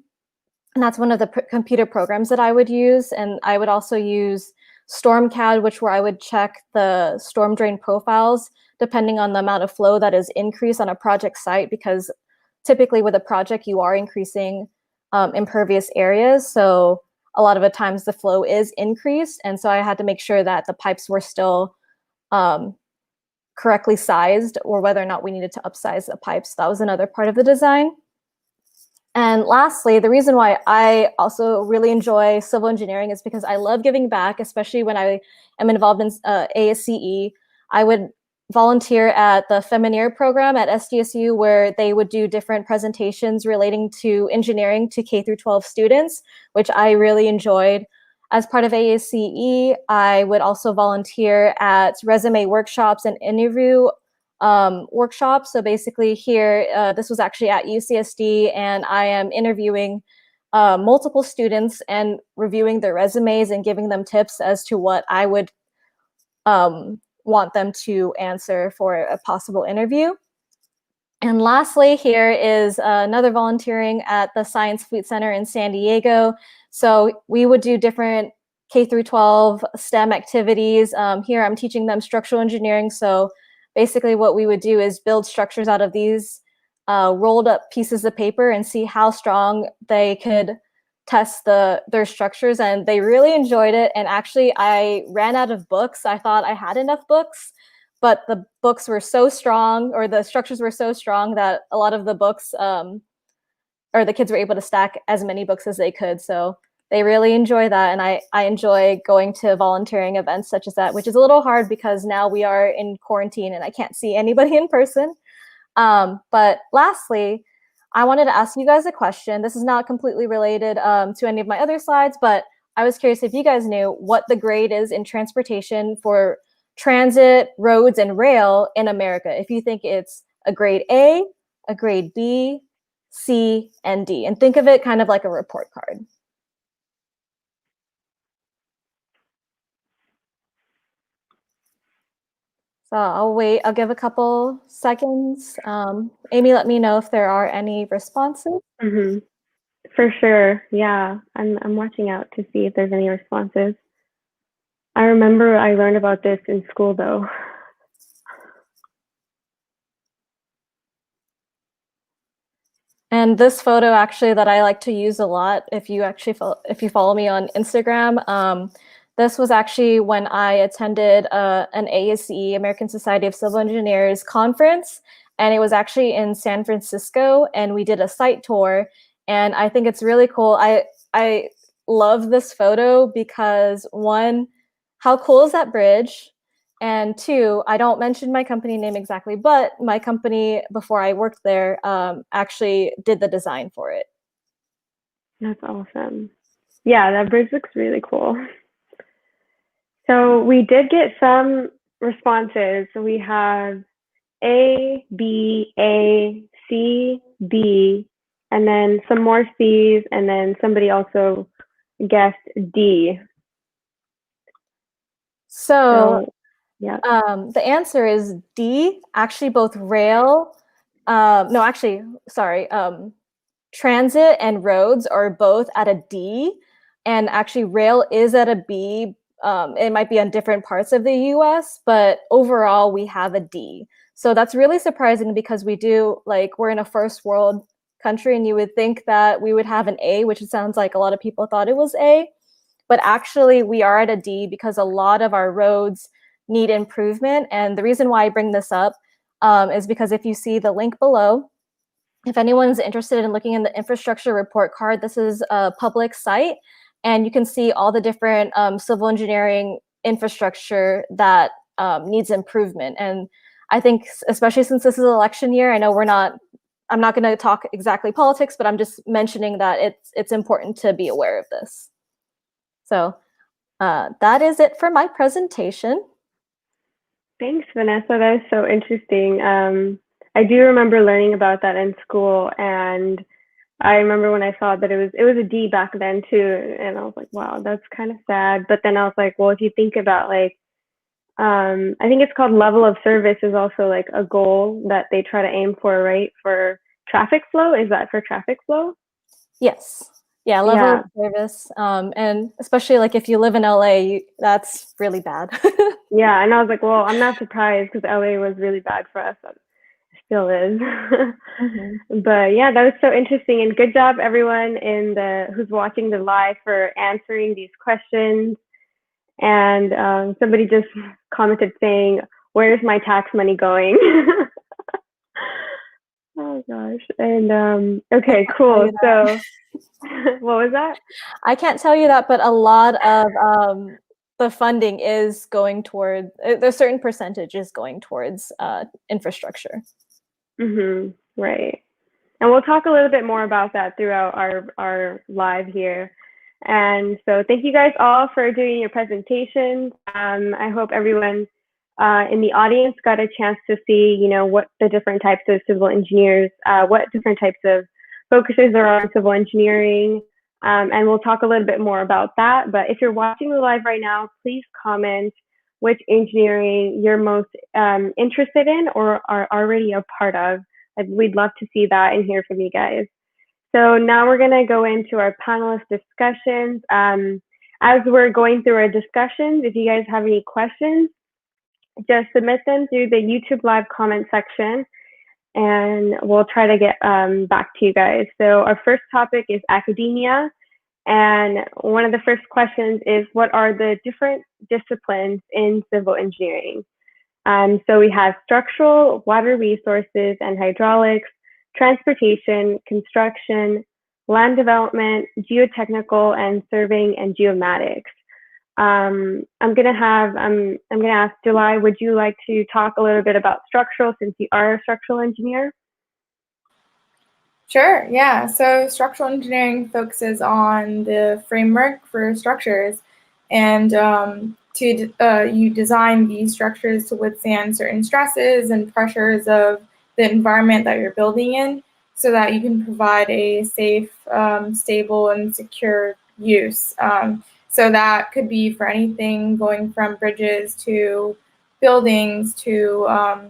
And that's one of the computer programs that I would use. And I would also use StormCAD, where I would check the storm drain profiles depending on the amount of flow that is increased on a project site, because typically with a project, you are increasing impervious areas. So a lot of the times the flow is increased. And so I had to make sure that the pipes were still correctly sized, or whether or not we needed to upsize the pipes. That was another part of the design. And lastly, the reason why I also really enjoy civil engineering is because I love giving back, especially when I am involved in ASCE. I would volunteer at the Feminere program at SDSU, where they would do different presentations relating to engineering to K through 12 students, which I really enjoyed. As part of ASCE, I would also volunteer at resume workshops and interview workshops. So basically here, this was actually at UCSD, and I am interviewing multiple students and reviewing their resumes and giving them tips as to what I would want them to answer for a possible interview. And lastly, here is another volunteering at the Science Fleet Center in San Diego. So we would do different K through 12 STEM activities. Here I'm teaching them structural engineering. So basically what we would do is build structures out of these rolled up pieces of paper and see how strong they could test their structures. And they really enjoyed it. And actually I ran out of books. I thought I had enough books, but the books were so strong, or the structures were so strong, that a lot of the books, or the kids were able to stack as many books as they could. So they really enjoy that. And I enjoy going to volunteering events such as that, which is a little hard because now we are in quarantine and I can't see anybody in person. But lastly, I wanted to ask you guys a question. This is not completely related to any of my other slides, but I was curious if you guys knew what the grade is in transportation for transit, roads, and rail in America. If you think it's a grade A, a grade B, C, and D. And think of it kind of like a report card. So I'll wait. I'll give a couple seconds. Amy, let me know if there are any responses. Mm-hmm. For sure. Yeah, I'm watching out to see if there's any responses. I remember I learned about this in school, though. And this photo actually that I like to use a lot, if you follow me on Instagram, this was actually when I attended an ASCE, American Society of Civil Engineers conference, and it was actually in San Francisco, and we did a site tour, and I think it's really cool. I love this photo because, one, how cool is that bridge? And two, I don't mention my company name exactly, but my company, before I worked there, actually did the design for it. That's awesome. Yeah, that bridge looks really cool. So we did get some responses. So we have A, B, A, C, B, and then some more C's, and then somebody also guessed D. So yeah. The answer is D. Actually, both rail, transit and roads are both at a D. And actually rail is at a B, it might be on different parts of the US, but overall we have a D. So that's really surprising because we're in a first world country, and you would think that we would have an A, which it sounds like a lot of people thought it was A, but actually we are at a D because a lot of our roads need improvement. And the reason why I bring this up is because if you see the link below, if anyone's interested in looking in the infrastructure report card, this is a public site, and you can see all the different civil engineering infrastructure that needs improvement. And I think, especially since this is election year, I know I'm not going to talk exactly politics, but I'm just mentioning that it's important to be aware of this. So that is it for my presentation. Thanks, Vanessa. That is so interesting. I do remember learning about that in school, and I remember when I saw that it was a D back then too, and I was like, wow, that's kind of sad. But then I was like, well, if you think about like, I think it's called level of service is also like a goal that they try to aim for, right? For traffic flow, is that for traffic flow? Yes. Yeah, level of service. And especially like if you live in LA, that's really bad. Yeah, and I was like, well, I'm not surprised because LA was really bad for us. It still is. But yeah, that was so interesting, and good job everyone who's watching the live for answering these questions. And somebody just commented saying, "Where's my tax money going?" Oh gosh. And okay, cool. So what was that? I can't tell you that, but a lot of the funding is going toward, there's certain percentage is going towards infrastructure. Right. And we'll talk a little bit more about that throughout our live here. And so thank you guys all for doing your presentations. I hope everyone in the audience got a chance to see, what the different types of civil engineers, what different types of focuses there are in civil engineering. And we'll talk a little bit more about that. But if you're watching the live right now, please comment which engineering you're most interested in or are already a part of. We'd love to see that and hear from you guys. So now we're going to go into our panelist discussions. As we're going through our discussions, if you guys have any questions, just submit them through the YouTube live comment section, and we'll try to get back to you guys. So our first topic is academia. And one of the first questions is, what are the different disciplines in civil engineering? So we have structural, water resources and hydraulics, transportation, construction, land development, geotechnical, and surveying and geomatics. I'm gonna ask July, would you like to talk a little bit about structural, since you are a structural engineer? Sure, yeah. So structural engineering focuses on the framework for structures, and you design these structures to withstand certain stresses and pressures of the environment that you're building in, so that you can provide a safe, stable, and secure use. So that could be for anything going from bridges to buildings to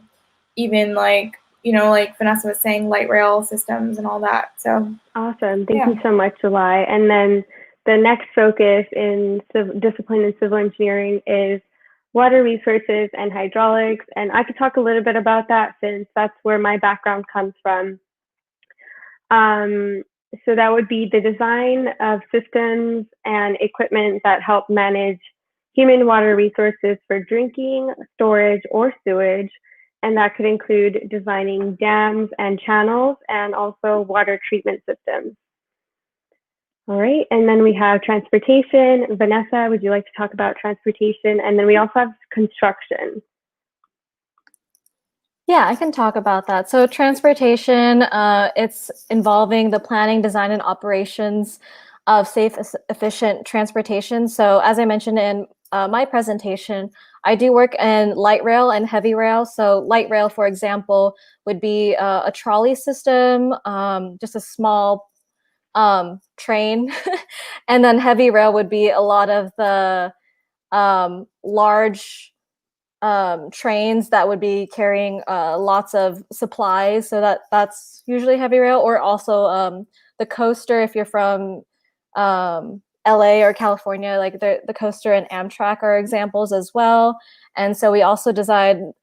even like Vanessa was saying, light rail systems and all that. So awesome. Thank you so much, July. And then the next focus in discipline in civil engineering is water resources and hydraulics. And I could talk a little bit about that since that's where my background comes from. So that would be the design of systems and equipment that help manage human water resources for drinking, storage, or sewage. And that could include designing dams and channels and also water treatment systems. All right, and then we have transportation. Vanessa, would you like to talk about transportation? And then we also have construction. Yeah, I can talk about that. So transportation, it's involving the planning, design, and operations of safe, efficient transportation. So as I mentioned in my presentation, I do work in light rail and heavy rail. So light rail, for example, would be a trolley system, just a small train. And then heavy rail would be a lot of the large trains that would be carrying lots of supplies. So that's usually heavy rail, or also the coaster if you're from LA or California, like the coaster and Amtrak are examples as well. And so we also design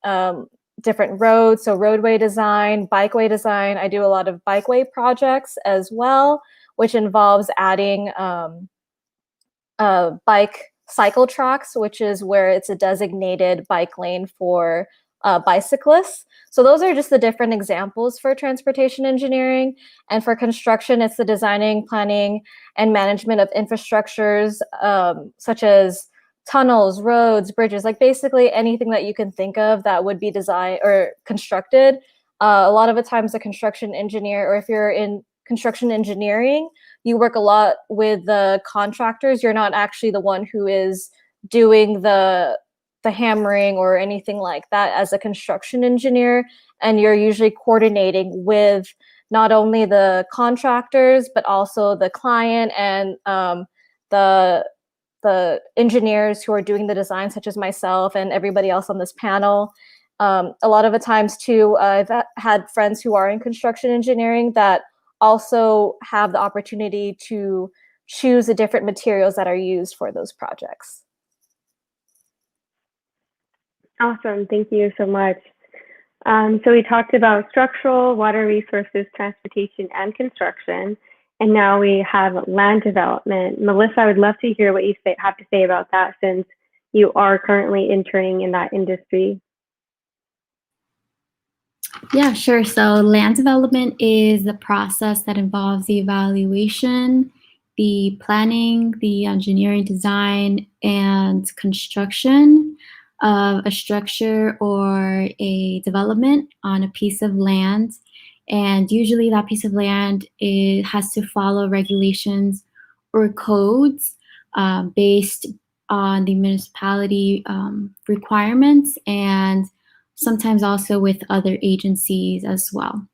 different roads, so roadway design, bikeway design. I do a lot of bikeway projects as well, which involves adding bike cycle tracks, which is where it's a designated bike lane for bicyclists. So those are just the different examples for transportation engineering. And for construction, it's the designing, planning, and management of infrastructures, such as tunnels, roads, bridges, like basically anything that you can think of that would be designed or constructed. A lot of the times the construction engineer, or if you're in construction engineering, you work a lot with the contractors. You're not actually the one who is doing the hammering or anything like that as a construction engineer. And you're usually coordinating with not only the contractors, but also the client and the engineers who are doing the design, such as myself and everybody else on this panel. A lot of the times too, I've had friends who are in construction engineering that also have the opportunity to choose the different materials that are used for those projects. Awesome, thank you so much. So we talked about structural, water resources, transportation, and construction. And now we have land development. Melissa, I would love to hear what you have to say about that, since you are currently interning in that industry. Yeah, sure. So land development is the process that involves the evaluation, the planning, the engineering design, and construction of a structure or a development on a piece of land. And usually that piece of land, it has to follow regulations or codes based on the municipality requirements, and sometimes also with other agencies as well.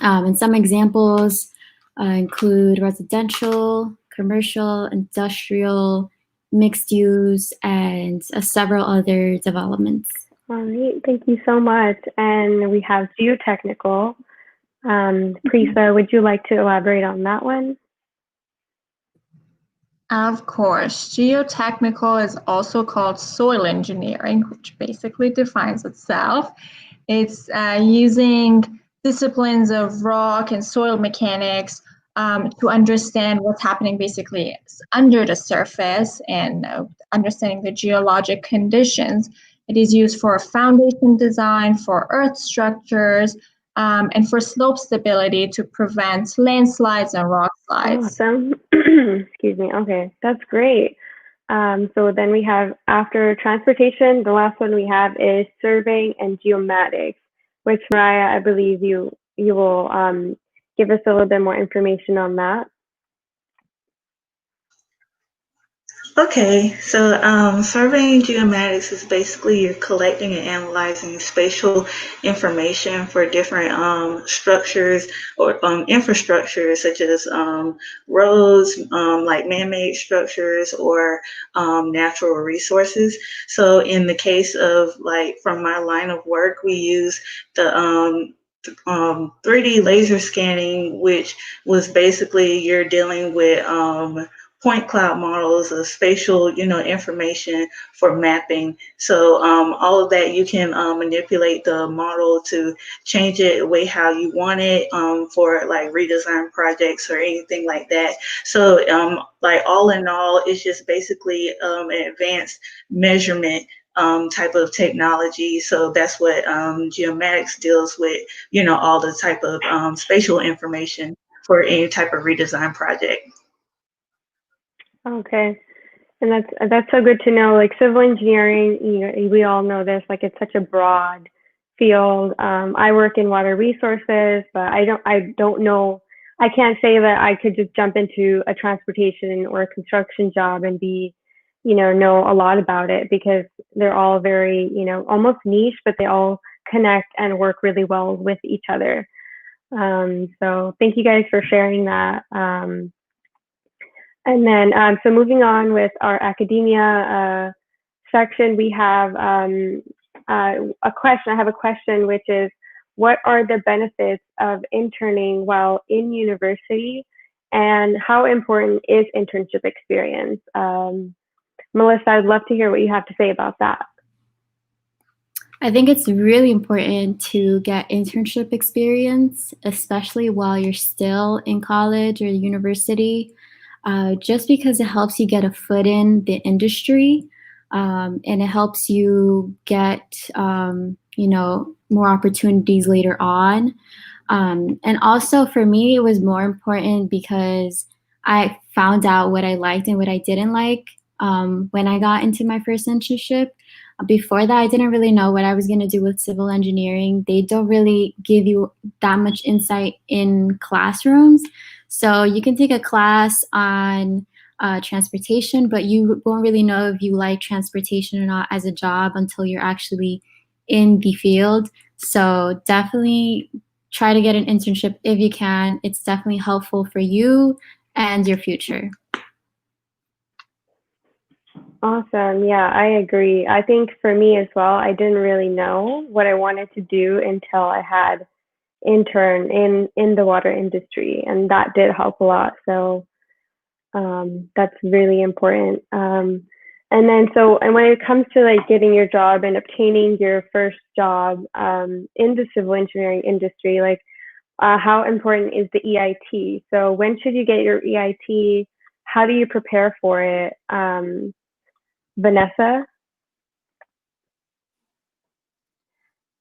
And some examples include residential, commercial, industrial, mixed use, and several other developments. All right, thank you so much. And we have geotechnical. Prisa, would you like to elaborate on that one? Of course. Geotechnical is also called soil engineering, which basically defines itself. It's using disciplines of rock and soil mechanics to understand what's happening basically under the surface and understanding the geologic conditions. It is used for foundation design, for earth structures, and for slope stability to prevent landslides and rock slides. Awesome. Excuse me. Okay, that's great. So then we have, after transportation, the last one we have is surveying and geomatics, which Mariah, I believe you will give us a little bit more information on that. Okay, so surveying geomatics is basically you're collecting and analyzing spatial information for different structures or infrastructures, such as roads, like man-made structures, or natural resources. So in the case of, like, from my line of work, we use the 3D laser scanning, which was basically you're dealing with point cloud models of spatial, information for mapping. So all of that, you can manipulate the model to change it the way how you want it for like redesign projects or anything like that. So like all in all, it's just basically an advanced measurement type of technology. So that's what geomatics deals with, all the type of spatial information for any type of redesign project. Okay, and that's so good to know. Like civil engineering, we all know this. Like it's such a broad field. I work in water resources, but I don't know. I can't say that I could just jump into a transportation or a construction job and know a lot about it, because they're all very, almost niche, but they all connect and work really well with each other. So thank you guys for sharing that. And then, so moving on with our academia section, we have a question. I have a question, which is, what are the benefits of interning while in university, And how important is internship experience? Melissa, I'd love to hear what you have to say about that. I think it's really important to get internship experience, especially while you're still in college or university, just because it helps you get a foot in the industry, and it helps you get, more opportunities later on. And also for me, it was more important because I found out what I liked and what I didn't like when I got into my first internship. Before that, I didn't really know what I was going to do with civil engineering. They don't really give you that much insight in classrooms. So you can take a class on transportation, but you won't really know if you like transportation or not as a job until you're actually in the field. So definitely try to get an internship if you can. It's definitely helpful for you and your future. Awesome. Yeah, I agree. I think for me as well, I didn't really know what I wanted to do until I had intern in the water industry, and that did help a lot. So that's really important. And when it comes to like getting your job and obtaining your first job in the civil engineering industry, like how important is the EIT? So when should you get your EIT? How do you prepare for it? Vanessa?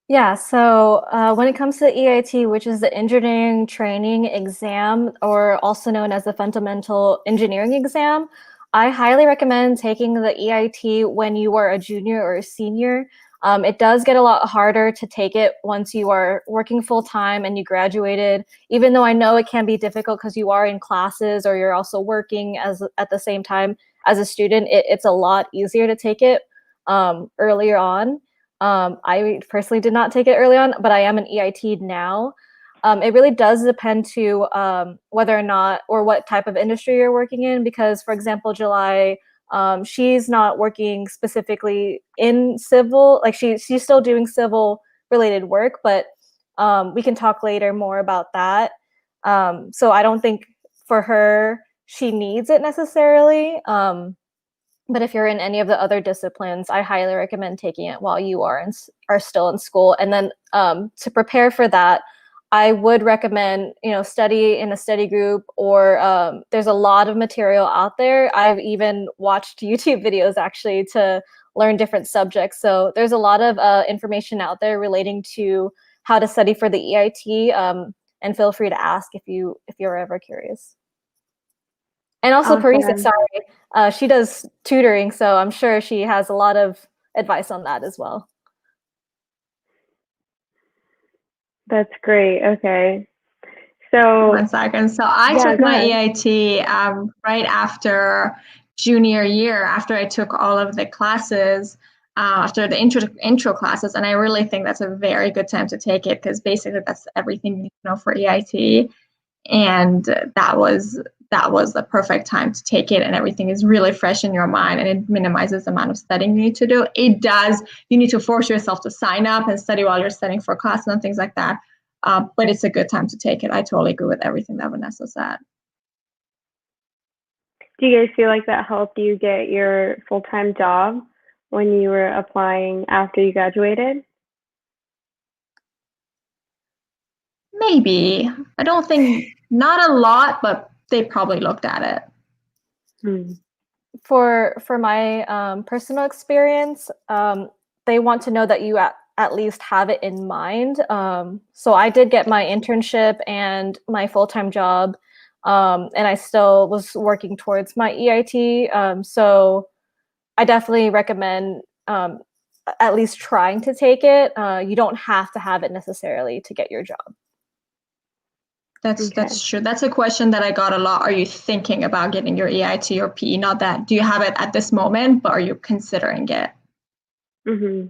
Yeah, so when it comes to the EIT, which is the Engineering Training Exam, or also known as the Fundamental Engineering Exam, I highly recommend taking the EIT when you are a junior or a senior. It does get a lot harder to take it once you are working full-time and you graduated, even though I know it can be difficult because you are in classes or you're also working at the same time as a student. It's a lot easier to take it earlier on. I personally did not take it early on, but I am an EIT now. It really does depend to whether or not or what type of industry you're working in, because, for example, July, she's not working specifically in civil, like she's still doing civil related work, but we can talk later more about that. So I don't think for her, she needs it necessarily. But if you're in any of the other disciplines, I highly recommend taking it while you are still in school. And then to prepare for that, I would recommend, study in a study group, or there's a lot of material out there. I've even watched YouTube videos actually to learn different subjects. So there's a lot of information out there relating to how to study for the EIT. And feel free to ask if you're ever curious. And also, Awesome. Parisa, sorry, she does tutoring, so I'm sure she has a lot of advice on that as well. That's great. Okay. So 1 second. So I took my EIT right after junior year, after I took all of the classes, after the intro classes, and I really think that's a very good time to take it, because basically that's everything you need to know for EIT, and that was the perfect time to take it, and everything is really fresh in your mind, and it minimizes the amount of studying you need to do. You need to force yourself to sign up and study while you're studying for classes and things like that, but it's a good time to take it. I totally agree with everything that Vanessa said. Do you guys feel like that helped you get your full-time job when you were applying after you graduated? Maybe. I don't think, not a lot, but they probably looked at it. For my personal experience, they want to know that you at least have it in mind. So I did get my internship and my full-time job, and I still was working towards my EIT. So I definitely recommend at least trying to take it. You don't have to have it necessarily to get your job. That's true. That's a question that I got a lot. Are you thinking about getting your EIT or PE? Not that, do you have it at this moment, but are you considering it? Mm-hmm.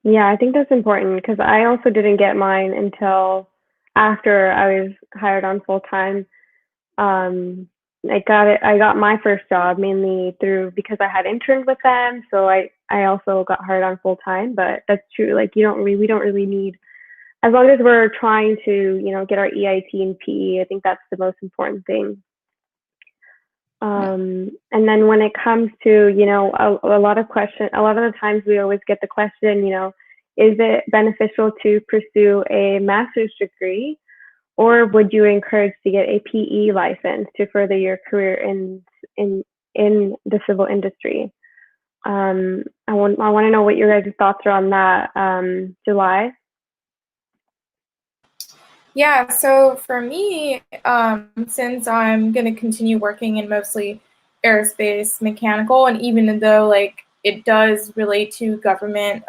Yeah, I think that's important, because I also didn't get mine until after I was hired on full time. I got my first job mainly because I had interned with them. So I also got hired on full time, but that's true. Like we don't really need as long as we're trying to, get our EIT and PE, I think that's the most important thing. And then when it comes to, a lot of the times we always get the question, is it beneficial to pursue a master's degree, or would you encourage to get a PE license to further your career in the civil industry? I want to know what your guys' thoughts are on that. July? Yeah, so for me, since I'm going to continue working in mostly aerospace, mechanical, and even though like it does relate to government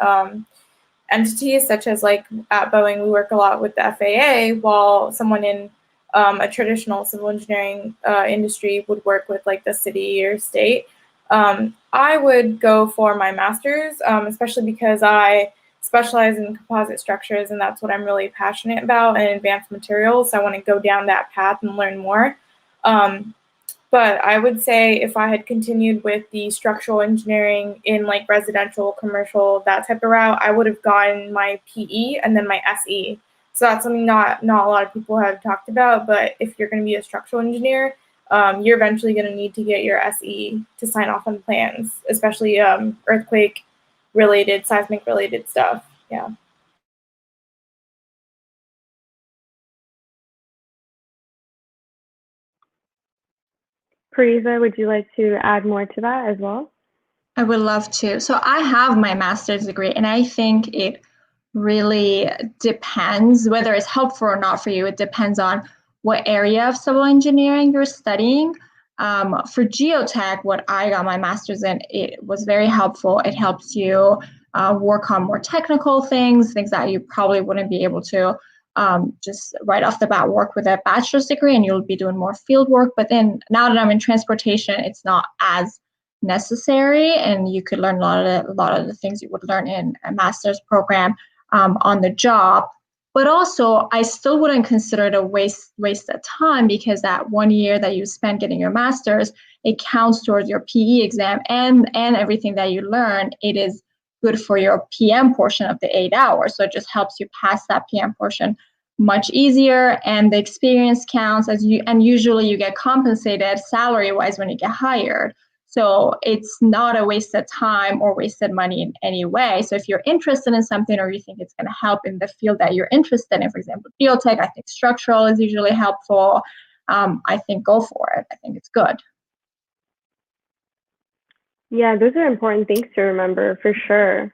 entities, such as like at Boeing, we work a lot with the FAA, while someone in a traditional civil engineering industry would work with like the city or state. I would go for my master's, especially because I specialize in composite structures, and that's what I'm really passionate about, and advanced materials. So I want to go down that path and learn more. But I would say if I had continued with the structural engineering in like residential, commercial, that type of route, I would have gotten my PE and then my SE. So that's something not a lot of people have talked about. But if you're going to be a structural engineer, you're eventually going to need to get your SE to sign off on plans, especially earthquake related, seismic related stuff. Yeah. Parisa, would you like to add more to that as well? I would love to. So I have my master's degree, and I think it really depends whether it's helpful or not for you. It depends on what area of civil engineering you're studying. For geotech, what I got my master's in, it was very helpful. It helps you work on more technical things that you probably wouldn't be able to just right off the bat work with a bachelor's degree, and you'll be doing more field work. But then now that I'm in transportation, it's not as necessary, and you could learn a lot of the things you would learn in a master's program on the job. But also, I still wouldn't consider it a waste of time, because that 1 year that you spend getting your master's, it counts towards your PE exam and everything that you learn. It is good for your PM portion of the 8 hours. So it just helps you pass that PM portion much easier, and the experience counts and usually you get compensated salary-wise when you get hired. So it's not a waste of time or wasted money in any way. So if you're interested in something, or you think it's going to help in the field that you're interested in, for example, geotech, I think structural is usually helpful. I think go for it. I think it's good. Yeah, those are important things to remember for sure.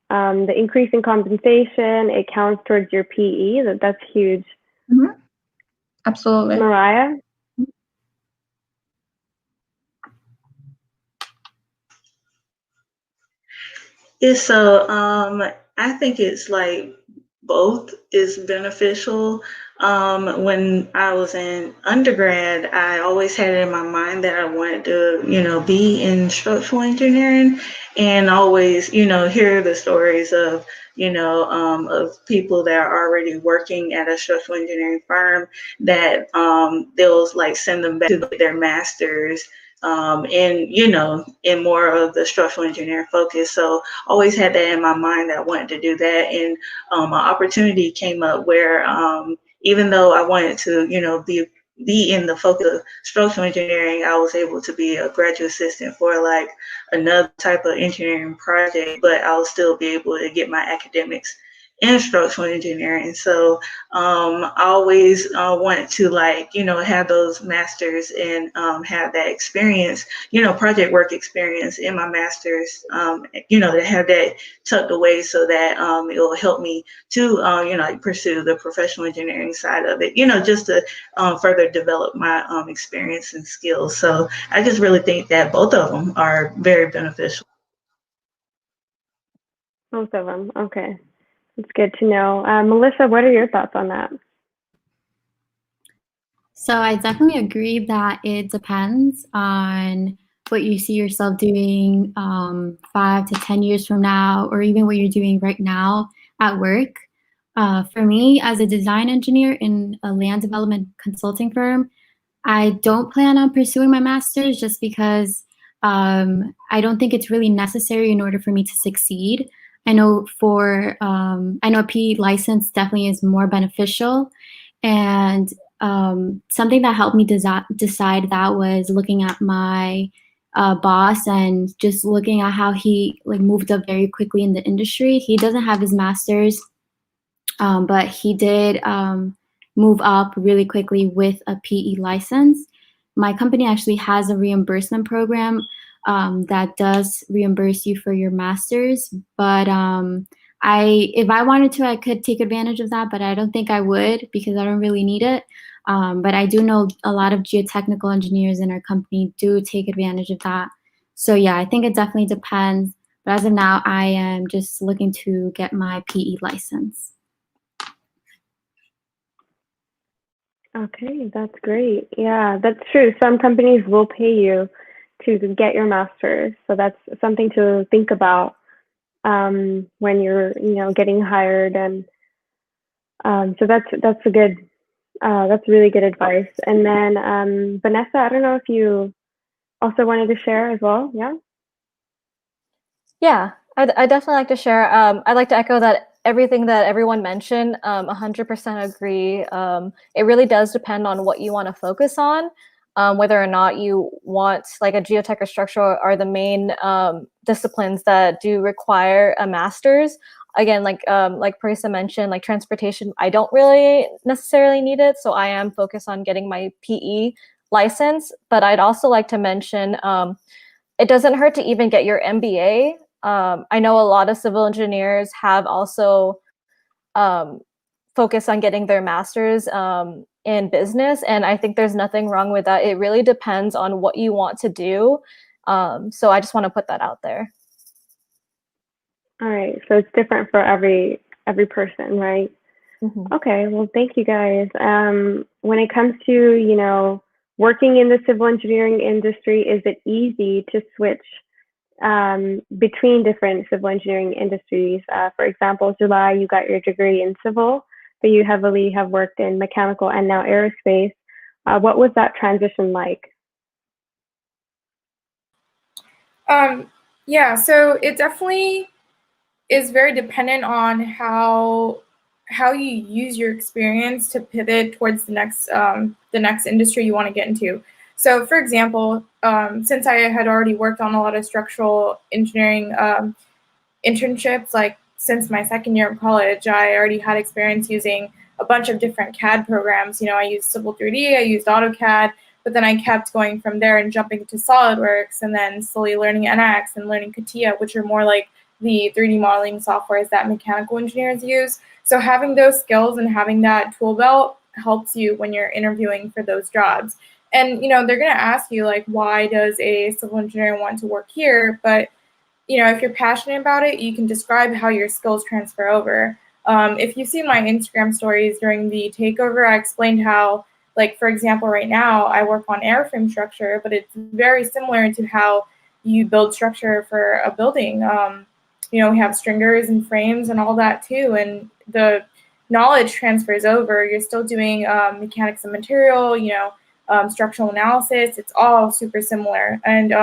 The increase in compensation, it counts towards your PE. That's huge. Mm-hmm. Absolutely. Mariah? So I think it's like both is beneficial. When I was in undergrad, I always had it in my mind that I wanted to, be in structural engineering, and always, hear the stories of, of people that are already working at a structural engineering firm that they'll like send them back to their masters. In more of the structural engineering focus. So always had that in my mind that I wanted to do that. And an opportunity came up where even though I wanted to, be in the focus of structural engineering, I was able to be a graduate assistant for like another type of engineering project, but I'll still be able to get my academics in structural engineering. So I always wanted to have those masters and have that experience, project work experience in my masters, to have that tucked away so that it will help me to, pursue the professional engineering side of it, just to further develop my experience and skills. So I just really think that both of them are very beneficial. Both of them. Okay. It's good to know. Melissa, what are your thoughts on that? So I definitely agree that it depends on what you see yourself doing 5 to 10 years from now, or even what you're doing right now at work. For me, as a design engineer in a land development consulting firm, I don't plan on pursuing my master's just because I don't think it's really necessary in order for me to succeed. I know I know a PE license definitely is more beneficial, and something that helped me decide that was looking at my boss and just looking at how he like moved up very quickly in the industry. He doesn't have his master's, but he did move up really quickly with a PE license. My company actually has a reimbursement program that does reimburse you for your master's, but if I wanted to, I could take advantage of that, but I don't think I would because I don't really need it. But I do know a lot of geotechnical engineers in our company do take advantage of that. So yeah, I think it definitely depends. But as of now, I am just looking to get my PE license. Okay, that's great. Yeah, that's true. Some companies will pay you to get your master's, so that's something to think about when you're, getting hired. And so that's really good advice. And then Vanessa, I don't know if you also wanted to share as well. Yeah. Yeah, I definitely like to share. I'd like to echo that everything that everyone mentioned, 100% agree. It really does depend on what you want to focus on, whether or not you want like a geotech or structural are the main disciplines that do require a master's. Again, like Parisa mentioned, like transportation, I don't really necessarily need it, so I am focused on getting my PE license. But I'd also like to mention it doesn't hurt to even get your MBA. I know a lot of civil engineers have also focused on getting their master's in business, and I think there's nothing wrong with that. It really depends on what you want to do. So I just want to put that out there. All right. So it's different for every person, right? Mm-hmm. Okay. Well, thank you guys. When it comes to, working in the civil engineering industry, is it easy to switch between different civil engineering industries? For example, July, you got your degree in civil, but you heavily have worked in mechanical and now aerospace. What was that transition like? Yeah, so it definitely is very dependent on how you use your experience to pivot towards the next industry you want to get into. So, for example, since I had already worked on a lot of structural engineering internships, like since my second year of college, I already had experience using a bunch of different CAD programs. I used Civil 3D, I used AutoCAD, but then I kept going from there and jumping to SolidWorks, and then slowly learning NX and learning CATIA, which are more like the 3D modeling softwares that mechanical engineers use. So having those skills and having that tool belt helps you when you're interviewing for those jobs. And they're going to ask you, like, why does a civil engineer want to work here? But if you're passionate about it, you can describe how your skills transfer over. If you see my Instagram stories during the takeover, I explained how, like, for example, right now I work on airframe structure, but it's very similar to how you build structure for a building. We have stringers and frames and all that too, and the knowledge transfers over. You're still doing mechanics of material, structural analysis. It's all super similar. And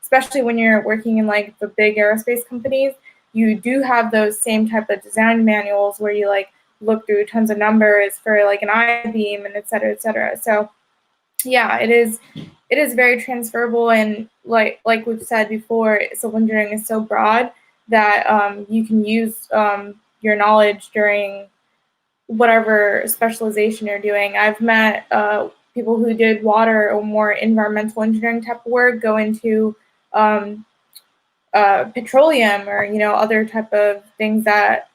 especially when you're working in like the big aerospace companies, you do have those same type of design manuals where you like look through tons of numbers for like an I-beam and et cetera, et cetera. So yeah, it is very transferable, and like we've said before, civil engineering is so broad that you can use your knowledge during whatever specialization you're doing. I've met people who did water or more environmental engineering type of work go into petroleum or other type of things that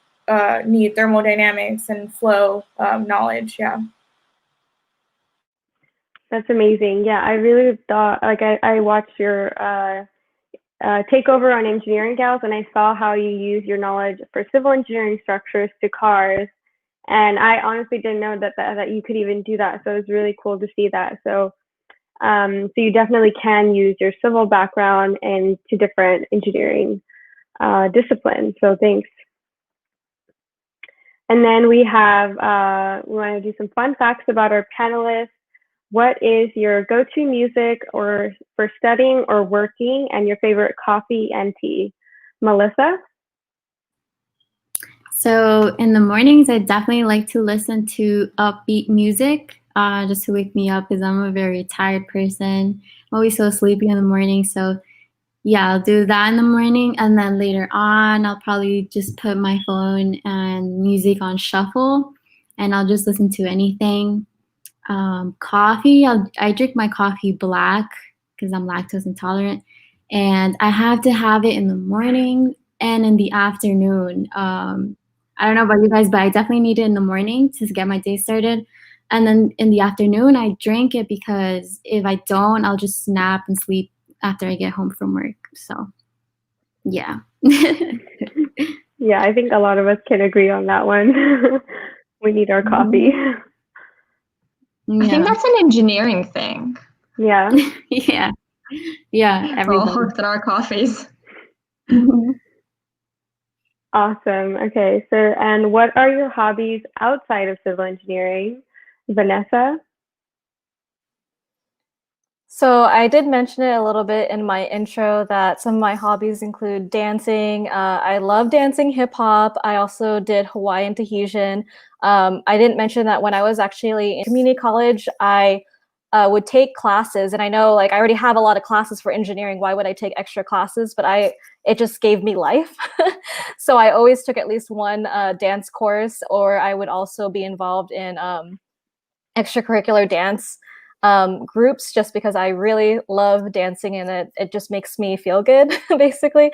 need thermodynamics and flow knowledge. Yeah. That's amazing. Yeah, I really thought, like, I watched your takeover on Engineering Gals, and I saw how you use your knowledge for civil engineering structures to cars. And I honestly didn't know that you could even do that. So it was really cool to see that. So you definitely can use your civil background into different engineering disciplines. So thanks. And then we want to do some fun facts about our panelists. What is your go-to music or for studying or working, and your favorite coffee and tea? Melissa? So in the mornings, I definitely like to listen to upbeat music just to wake me up because I'm a very tired person. I'm always so sleepy in the morning. So yeah, I'll do that in the morning. And then later on, I'll probably just put my phone and music on shuffle and I'll just listen to anything. Coffee, I drink my coffee black because I'm lactose intolerant. And I have to have it in the morning and in the afternoon. I don't know about you guys, but I definitely need it in the morning to get my day started. And then in the afternoon, I drink it because if I don't, I'll just snap and sleep after I get home from work. So, yeah. Yeah, I think a lot of us can agree on that one. We need our coffee. I think that's an engineering thing. Yeah. Yeah. Yeah. All hooked on our coffees. Awesome. Okay. So, and what are your hobbies outside of civil engineering? Vanessa? So I did mention it a little bit in my intro that some of my hobbies include dancing. I love dancing hip hop. I also did Hawaiian Tahitian. I didn't mention that when I was actually in community college, I would take classes, and I know like I already have a lot of classes for engineering. Why would I take extra classes? But it just gave me life. So I always took at least one dance course, or I would also be involved in extracurricular dance groups just because I really love dancing and it just makes me feel good, basically.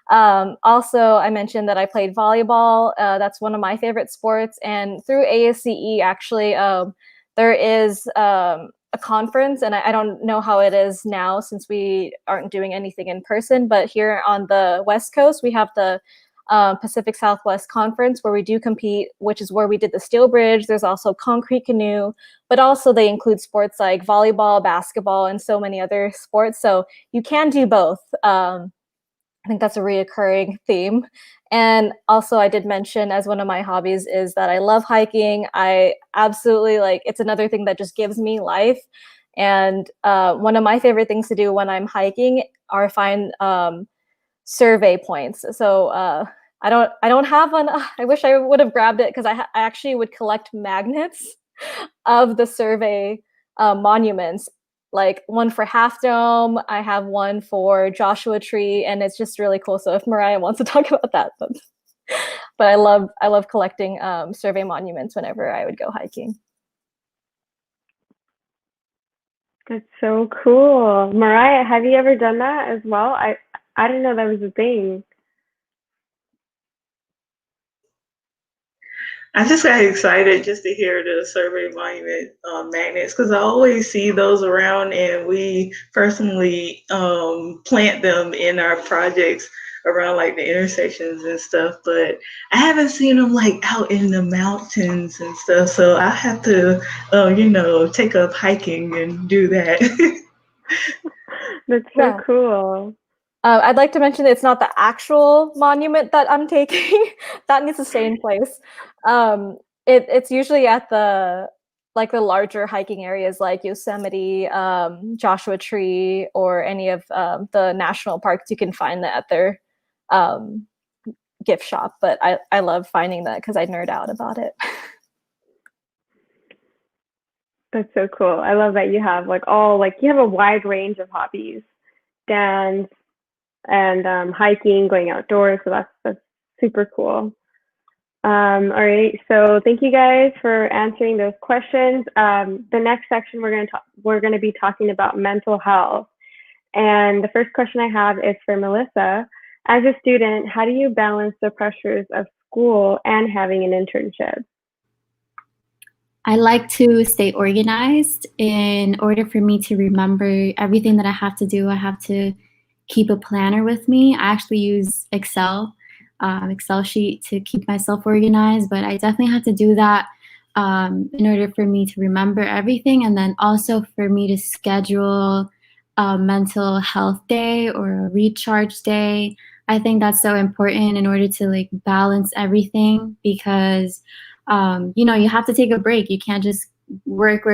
Also, I mentioned that I played volleyball. That's one of my favorite sports. And through ASCE, actually, there is a conference, and I don't know how it is now since we aren't doing anything in person, but here on the West Coast, we have the Pacific Southwest Conference where we do compete, which is where we did the steel bridge. There's also concrete canoe, but also they include sports like volleyball, basketball, and so many other sports. So you can do both. I think that's a reoccurring theme. And also I did mention as one of my hobbies is that I love hiking. I absolutely it's another thing that just gives me life. And one of my favorite things to do when I'm hiking are find survey points. So I don't have one. I wish I would have grabbed it because I actually would collect magnets of the survey monuments, like one for Half Dome. I have one for Joshua Tree, and it's just really cool. So if Mariah wants to talk about that, but I love collecting survey monuments whenever I would go hiking. That's so cool. Mariah, have you ever done that as well? I didn't know that was a thing. I just got excited just to hear the survey monument magnets because I always see those around and we personally plant them in our projects around like the intersections and stuff, but I haven't seen them like out in the mountains and stuff. So I have to, take up hiking and do that. That's so cool. I'd like to mention that it's not the actual monument that I'm taking. That needs to stay in place. It's usually at the larger hiking areas like Yosemite, Joshua Tree, or any of the national parks. You can find that at their gift shop. But I love finding that because I nerd out about it. That's so cool. I love that you have you have a wide range of hobbies, dance, and hiking, going outdoors. So that's super cool. All right. So thank you guys for answering those questions. The next section we're going to be talking about mental health. And the first question I have is for Melissa. As a student, how do you balance the pressures of school and having an internship? I like to stay organized. In order for me to remember everything that I have to do, I have to keep a planner with me. I actually use Excel sheet to keep myself organized, but I definitely have to do that in order for me to remember everything, and then also for me to schedule a mental health day or a recharge day. I think that's so important in order to balance everything because you have to take a break. You can't just work,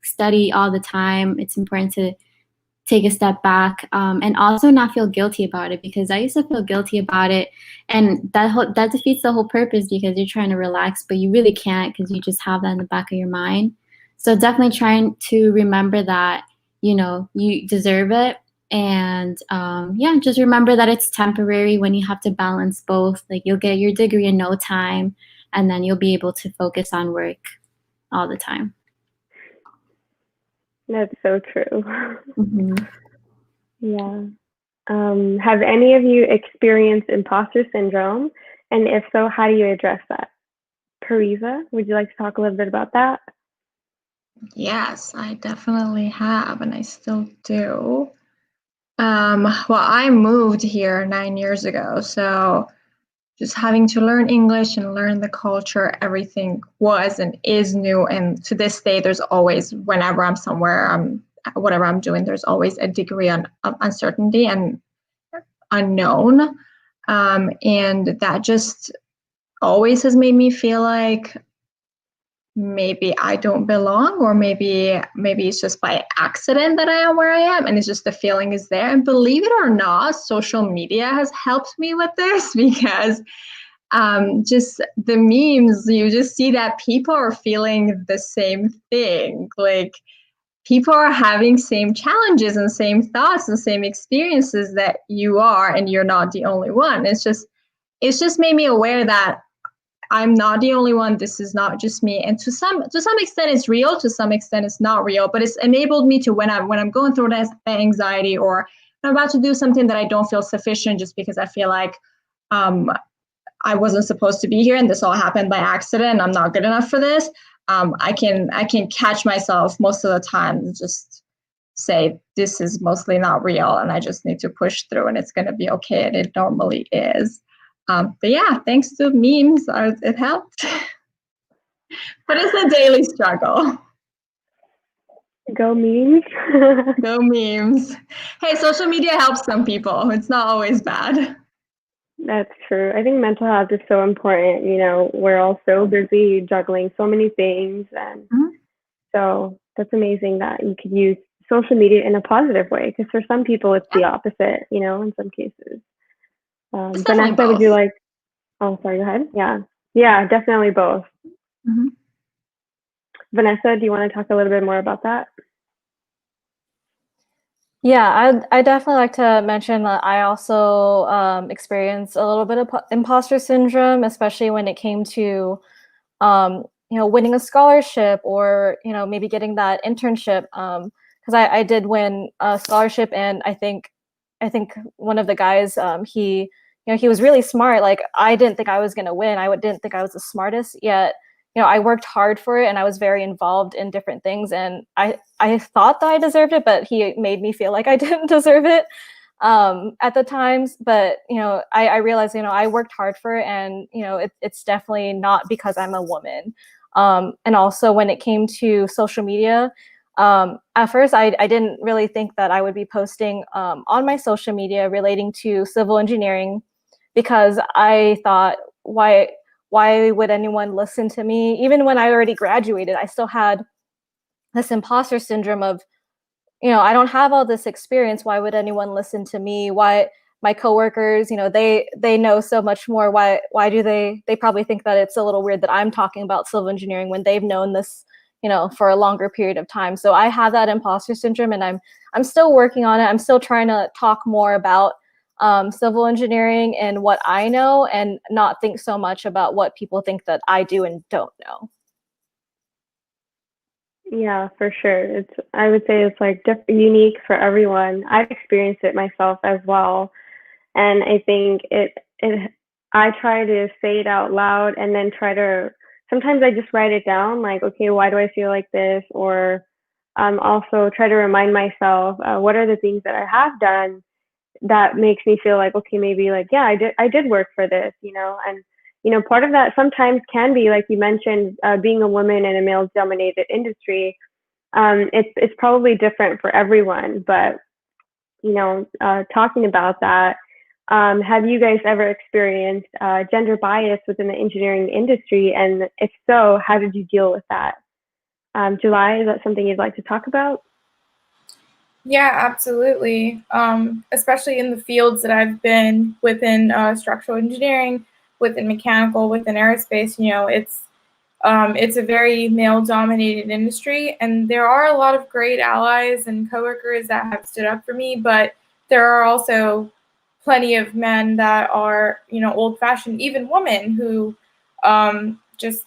study all the time. It's important to take a step back, and also not feel guilty about it, because I used to feel guilty about it, and that defeats the whole purpose, because you're trying to relax, but you really can't, because you just have that in the back of your mind. So definitely trying to remember that, you know, you deserve it. And yeah, just remember that it's temporary when you have to balance both. Like, you'll get your degree in no time, and then you'll be able to focus on work all the time. That's so true. Mm-hmm. Yeah. Have any of you experienced imposter syndrome? And if so, how do you address that? Parisa, would you like to talk a little bit about that? Yes, I definitely have, and I still do. Well, I moved here 9 years ago, so just having to learn English and learn the culture, everything was and is new. And to this day, there's always, whenever I'm somewhere, whatever I'm doing, there's always a degree of uncertainty and unknown. And that just always has made me feel like maybe I don't belong, or maybe it's just by accident that I am where I am, and it's just the feeling is there. And believe it or not, social media has helped me with this, because just the memes, you just see that people are feeling the same thing. Like, people are having same challenges and same thoughts and same experiences that you are, and you're not the only one. It's just made me aware that I'm not the only one. This is not just me. And to some extent it's real, to some extent it's not real, but it's enabled me to, when I'm going through that anxiety, or I'm about to do something that I don't feel sufficient just because I feel like I wasn't supposed to be here and this all happened by accident, I'm not good enough for this. I can catch myself most of the time and just say, this is mostly not real, and I just need to push through, and it's going to be okay, and it normally is. But yeah, thanks to memes, it helped. But it's a daily struggle. Go memes. Go memes. Hey, social media helps some people. It's not always bad. That's true. I think mental health is so important. You know, we're all so busy juggling so many things. And so that's amazing that you could use social media in a positive way, because for some people it's the opposite, you know, in some cases. Vanessa, would you like, oh, sorry, go ahead. Yeah, definitely both. Vanessa, do you want to talk a little bit more about that? Yeah, I definitely like to mention that I also experienced a little bit of imposter syndrome, especially when it came to, winning a scholarship, or, maybe getting that internship. Because I did win a scholarship, and I think one of the guys, he was really smart. Like, I didn't think I was going to win. I didn't think I was the smartest, yet I worked hard for it, and I was very involved in different things, and I thought that I deserved it, but he made me feel like I didn't deserve it at the times. But I realized I worked hard for it, and it's definitely not because I'm a woman. And also, when it came to social media, at first I didn't really think that I would be posting on my social media relating to civil engineering, because I thought, why would anyone listen to me? Even when I already graduated, I still had this imposter syndrome of, I don't have all this experience. Why would anyone listen to me? Why my coworkers, they know so much more. Why do they probably think that it's a little weird that I'm talking about civil engineering when they've known this, for a longer period of time. So I have that imposter syndrome, and I'm still working on it. I'm still trying to talk more about civil engineering and what I know, and not think so much about what people think that I do and don't know. Yeah, for sure. I would say it's like unique for everyone. I've experienced it myself as well. And I think I try to say it out loud, and then sometimes I just write it down, like, okay, why do I feel like this? Or also try to remind myself, what are the things that I have done that makes me feel like, okay, maybe like, yeah, I did work for this, and, part of that sometimes can be, like you mentioned, being a woman in a male dominated industry. It's probably different for everyone, but, talking about that, have you guys ever experienced gender bias within the engineering industry? And if so, how did you deal with that? July, is that something you'd like to talk about? Yeah, absolutely. Especially in the fields that I've been within structural engineering, within mechanical, within aerospace, it's a very male-dominated industry, and there are a lot of great allies and coworkers that have stood up for me, but there are also plenty of men that are, old-fashioned, even women who just,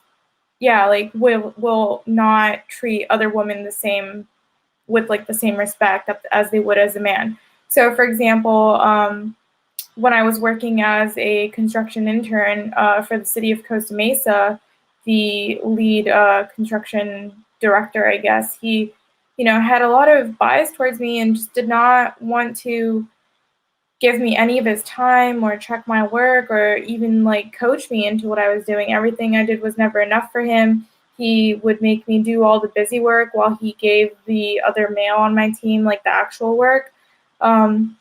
yeah, like will not treat other women the same with like the same respect as they would as a man. So, for example, when I was working as a construction intern for the city of Costa Mesa, the lead construction director, I guess, he, had a lot of bias towards me and just did not want to give me any of his time or check my work or even like coach me into what I was doing. Everything I did was never enough for him. He would make me do all the busy work while he gave the other male on my team like the actual work. And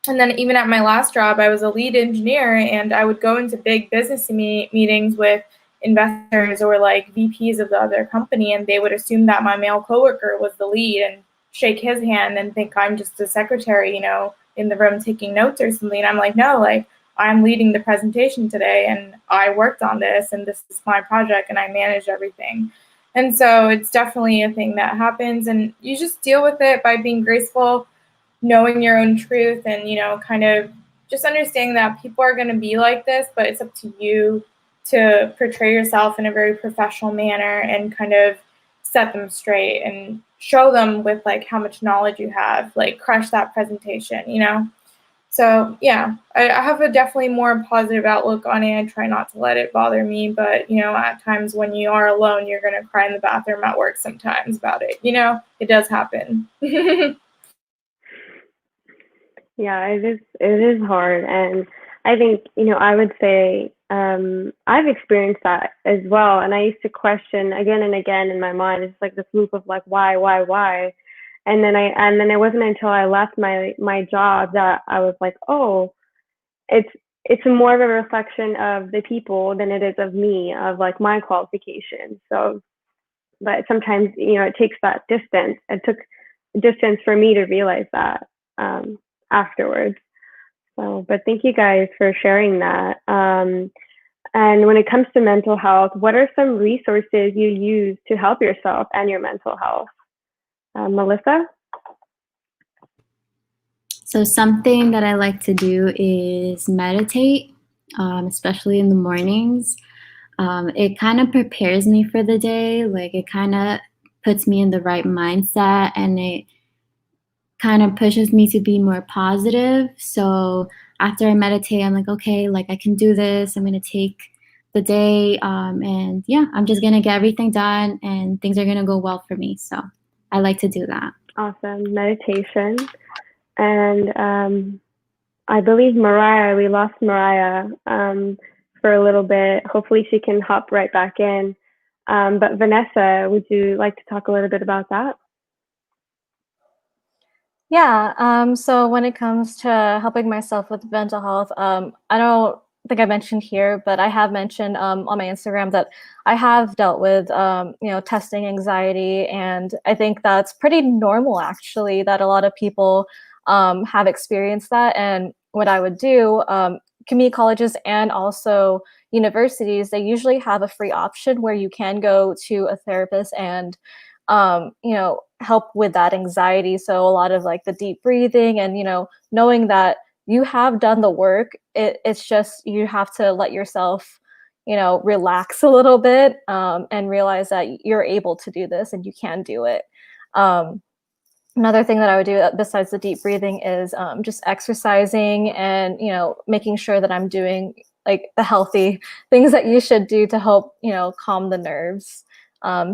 then even at my last job, I was a lead engineer, and I would go into big business meetings with investors or like VPs of the other company, and they would assume that my male coworker was the lead and shake his hand and think I'm just a secretary, in the room taking notes or something. And I'm like, no, like I'm leading the presentation today, and I worked on this, and this is my project, and I manage everything. And so it's definitely a thing that happens, and you just deal with it by being graceful, knowing your own truth, and kind of just understanding that people are going to be like this, but it's up to you to portray yourself in a very professional manner and kind of set them straight and show them with like how much knowledge you have, like crush that presentation. So yeah, I have a definitely more positive outlook on it. I try not to let it bother me, but at times when you are alone, you're going to cry in the bathroom at work sometimes about it. It does happen. Yeah, it is hard, and I think I would say I've experienced that as well, and I used to question again and again in my mind. It's like this loop of like why, and then it wasn't until I left my job that I was like, oh, it's more of a reflection of the people than it is of me, of like my qualifications. So, but sometimes it takes that distance. It took distance for me to realize that afterwards. So, but thank you guys for sharing that. And when it comes to mental health, what are some resources you use to help yourself and your mental health? Melissa? So something that I like to do is meditate, especially in the mornings. It kind of prepares me for the day. Like it kind of puts me in the right mindset, and it kind of pushes me to be more positive. So after I meditate, I'm like, okay, like I can do this. I'm going to take the day. And yeah, I'm just going to get everything done, and things are going to go well for me. So I like to do that. Awesome. Meditation. And I believe Mariah, we lost Mariah for a little bit. Hopefully she can hop right back in. But Vanessa, would you like to talk a little bit about that? Yeah, so when it comes to helping myself with mental health, I don't think I mentioned here, but I have mentioned on my Instagram that I have dealt with, testing anxiety, and I think that's pretty normal, actually, that a lot of people have experienced that. And what I would do, community colleges and also universities, they usually have a free option where you can go to a therapist and help with that anxiety. So a lot of like the deep breathing and, knowing that you have done the work, it's just, you have to let yourself, relax a little bit and realize that you're able to do this and you can do it. Another thing that I would do besides the deep breathing is just exercising and, making sure that I'm doing like the healthy things that you should do to help, calm the nerves.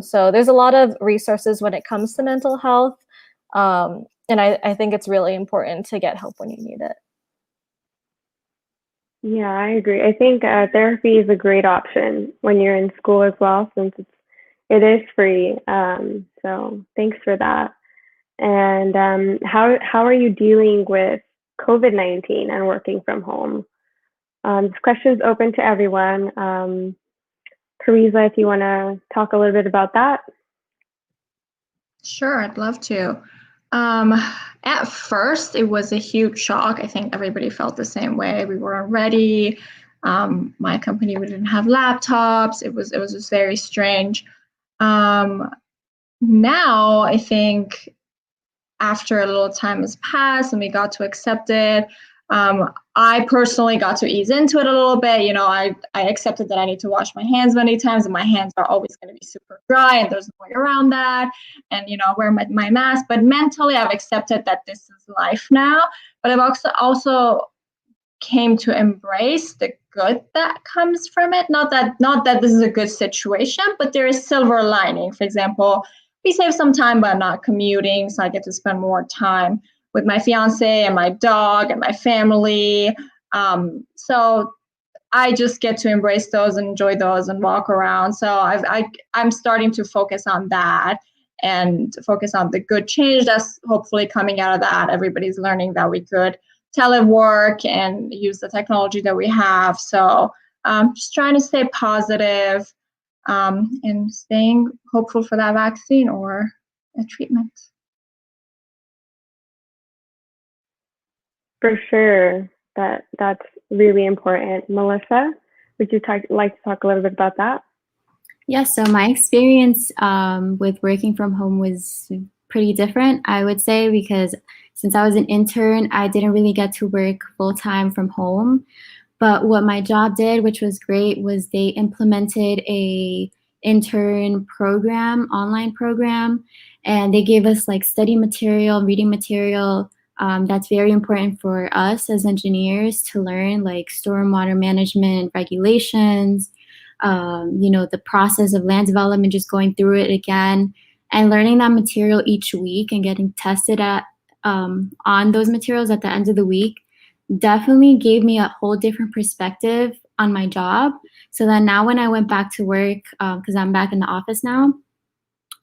So there's a lot of resources when it comes to mental health. And I think it's really important to get help when you need it. Yeah, I agree. I think therapy is a great option when you're in school as well, since it is free. So thanks for that. And how are you dealing with COVID-19 and working from home? This question's open to everyone. Teresa, if you want to talk a little bit about that. Sure, I'd love to. At first, it was a huge shock. I think everybody felt the same way. We weren't ready. My company, we didn't have laptops. It was just very strange. Now, I think after a little time has passed and we got to accept it, I personally got to ease into it a little bit. You know, I accepted that I need to wash my hands many times, and my hands are always going to be super dry, and there's no way around that. And, you know, I wear my mask. But mentally, I've accepted that this is life now. But I've also came to embrace the good that comes from it. Not that this is a good situation, but there is silver lining. For example, we save some time by not commuting, so I get to spend more time with my fiance and my dog and my family. So I just get to embrace those and enjoy those and walk around. So I'm starting to focus on that and focus on the good change that's hopefully coming out of that. Everybody's learning that we could telework and use the technology that we have. So just trying to stay positive and staying hopeful for that vaccine or a treatment. For sure, that's really important. Melissa, would you like to talk a little bit about that? Yeah, so my experience with working from home was pretty different, I would say, because since I was an intern, I didn't really get to work full-time from home. But what my job did, which was great, was they implemented a intern program, online program, and they gave us like study material, reading material. That's very important for us as engineers to learn, like stormwater management regulations, you know, the process of land development, just going through it again and learning that material each week and getting tested on those materials at the end of the week definitely gave me a whole different perspective on my job. So then now when I went back to work, because I'm back in the office now,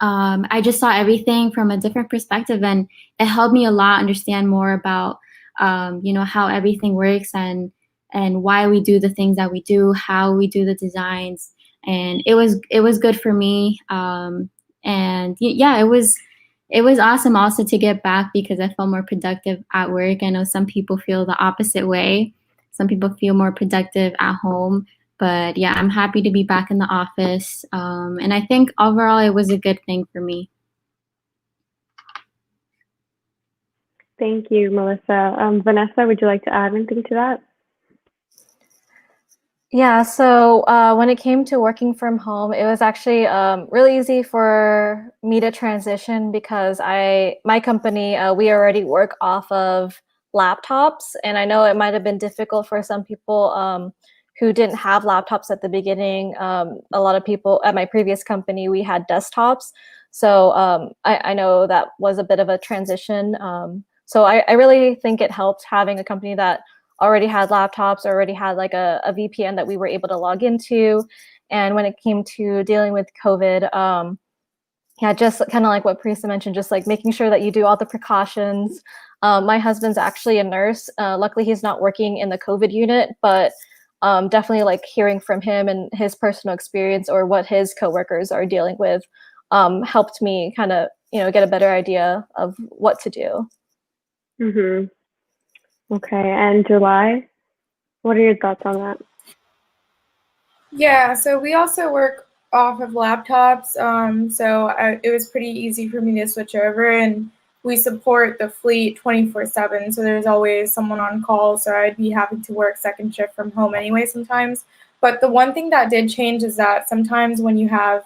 I just saw everything from a different perspective, and it helped me a lot understand more about, you know, how everything works and why we do the things that we do, how we do the designs. And it was good for me. And yeah, it was awesome also to get back because I felt more productive at work. I know some people feel the opposite way. Some people feel more productive at home. But yeah, I'm happy to be back in the office. And I think overall it was a good thing for me. Thank you, Melissa. Vanessa, would you like to add anything to that? Yeah, so when it came to working from home, it was actually really easy for me to transition because my company, we already work off of laptops, and I know it might have been difficult for some people who didn't have laptops at the beginning. A lot of people at my previous company, we had desktops, so I know that was a bit of a transition. So I really think it helped having a company that already had laptops, already had like a VPN that we were able to log into. And when it came to dealing with COVID, yeah, just kind of like what Parisa mentioned, just like making sure that you do all the precautions. My husband's actually a nurse. Luckily, he's not working in the COVID unit, but definitely like hearing from him and his personal experience or what his coworkers are dealing with helped me kind of, you know, get a better idea of what to do. Mm-hmm. Okay, and July, what are your thoughts on that? Yeah, so we also work off of laptops, it was pretty easy for me to switch over, and we support the fleet 24/7, so there's always someone on call, so I'd be having to work second shift from home anyway sometimes. But the one thing that did change is that sometimes when you have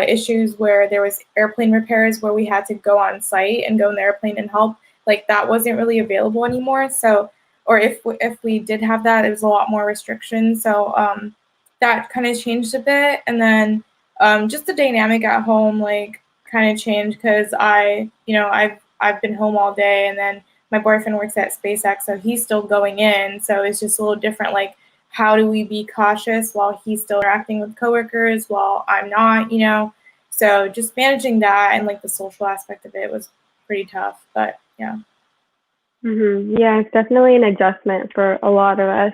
issues where there was airplane repairs where we had to go on site and go in the airplane and help, like that wasn't really available anymore. So, or if we did have that, it was a lot more restrictions. So that kind of changed a bit. And then just the dynamic at home, like kind of changed because I've been home all day, and then my boyfriend works at SpaceX, so he's still going in. So it's just a little different. Like, how do we be cautious while he's still interacting with coworkers while I'm not, you know? So just managing that and like the social aspect of it was pretty tough, but yeah. Mm-hmm. Yeah, it's definitely an adjustment for a lot of us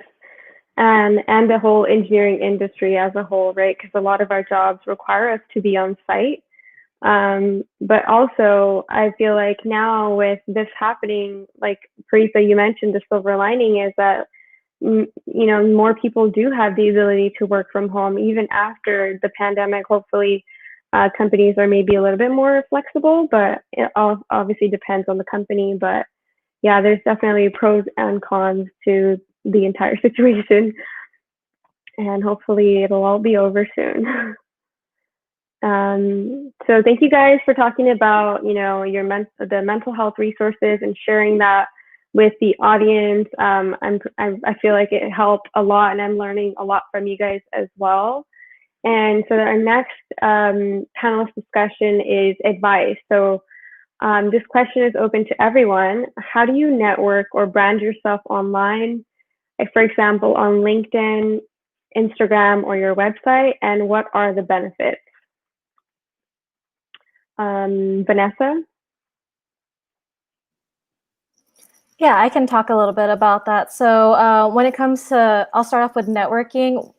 and the whole engineering industry as a whole, right? Because a lot of our jobs require us to be on site. But also, I feel like now with this happening, like Parisa, you mentioned, the silver lining is that more people do have the ability to work from home even after the pandemic. Hopefully, companies are maybe a little bit more flexible, but it obviously depends on the company. But yeah, there's definitely pros and cons to the entire situation, and hopefully it'll all be over soon. So thank you guys for talking about, the mental health resources and sharing that with the audience. I feel like it helped a lot, and I'm learning a lot from you guys as well. And so our next panelist discussion is advice. So this question is open to everyone. How do you network or brand yourself online? Like, for example, on LinkedIn, Instagram, or your website, and what are the benefits? Vanessa? Yeah, I can talk a little bit about that. So when it comes to, I'll start off with networking.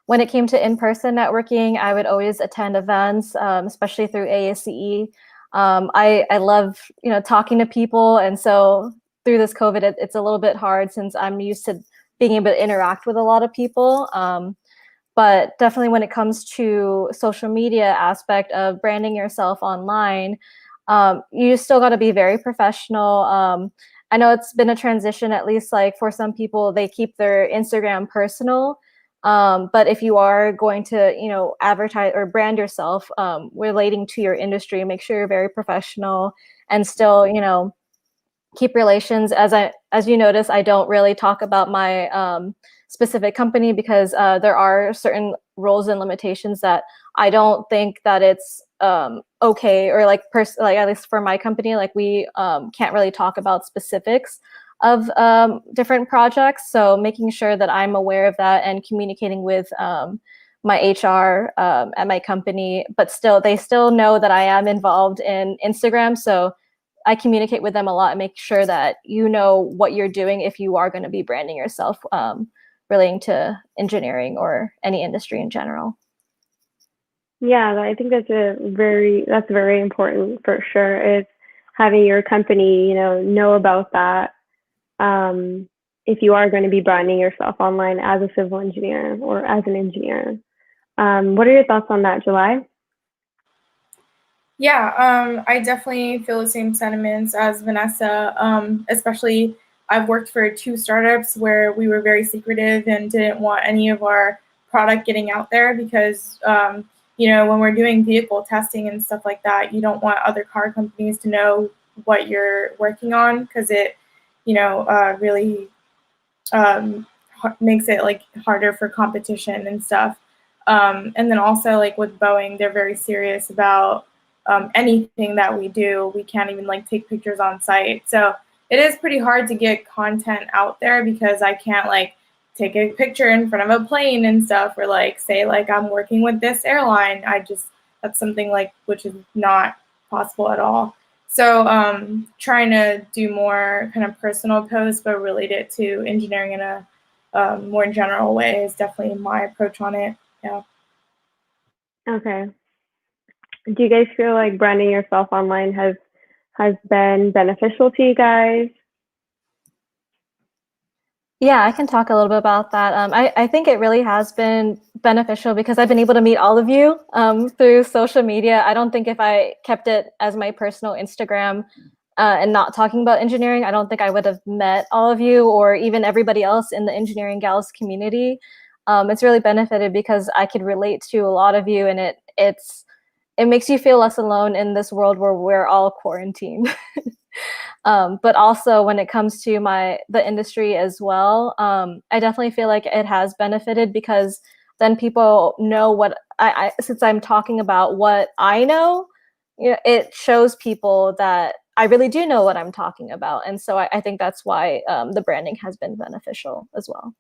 When it came to in-person networking, I would always attend events, especially through ASCE. I love, talking to people. And so through this COVID, it's a little bit hard since I'm used to being able to interact with a lot of people. But definitely when it comes to social media aspect of branding yourself online, you still got to be very professional. I know it's been a transition, at least like for some people, they keep their Instagram personal. But if you are going to, advertise or brand yourself relating to your industry, make sure you're very professional and still, keep relations. As you notice, I don't really talk about my specific company because there are certain rules and limitations that I don't think that it's okay, or like at least for my company, like we can't really talk about specifics of different projects. So making sure that I'm aware of that and communicating with my HR at my company, but they still know that I am involved in Instagram. So I communicate with them a lot and make sure that you know what you're doing if you are going to be branding yourself relating to engineering or any industry in general. Yeah, I think that's very important for sure, is having your company, know about that. If you are going to be branding yourself online as a civil engineer or as an engineer. What are your thoughts on that, July? Yeah, I definitely feel the same sentiments as Vanessa, especially I've worked for 2 startups where we were very secretive and didn't want any of our product getting out there because, when we're doing vehicle testing and stuff like that, you don't want other car companies to know what you're working on because it, really makes it like harder for competition and stuff. And then also like with Boeing, they're very serious about anything that we do. We can't even like take pictures on site. So it is pretty hard to get content out there because I can't like take a picture in front of a plane and stuff, or like say like I'm working with this airline. That's something like which is not possible at all. So trying to do more kind of personal posts but relate it to engineering in a more general way is definitely my approach on it. Yeah. Okay. Do you guys feel like branding yourself online has been beneficial to you guys? Yeah, I can talk a little bit about that. I think it really has been beneficial because I've been able to meet all of you through social media. I don't think if I kept it as my personal Instagram and not talking about engineering, I don't think I would have met all of you or even everybody else in the Engineering Gals community. It's really benefited because I could relate to a lot of you, and it makes you feel less alone in this world where we're all quarantined. But also when it comes to the industry as well, I definitely feel like it has benefited because then people know what since I'm talking about what I know, it shows people that I really do know what I'm talking about. And so I think that's why the branding has been beneficial as well.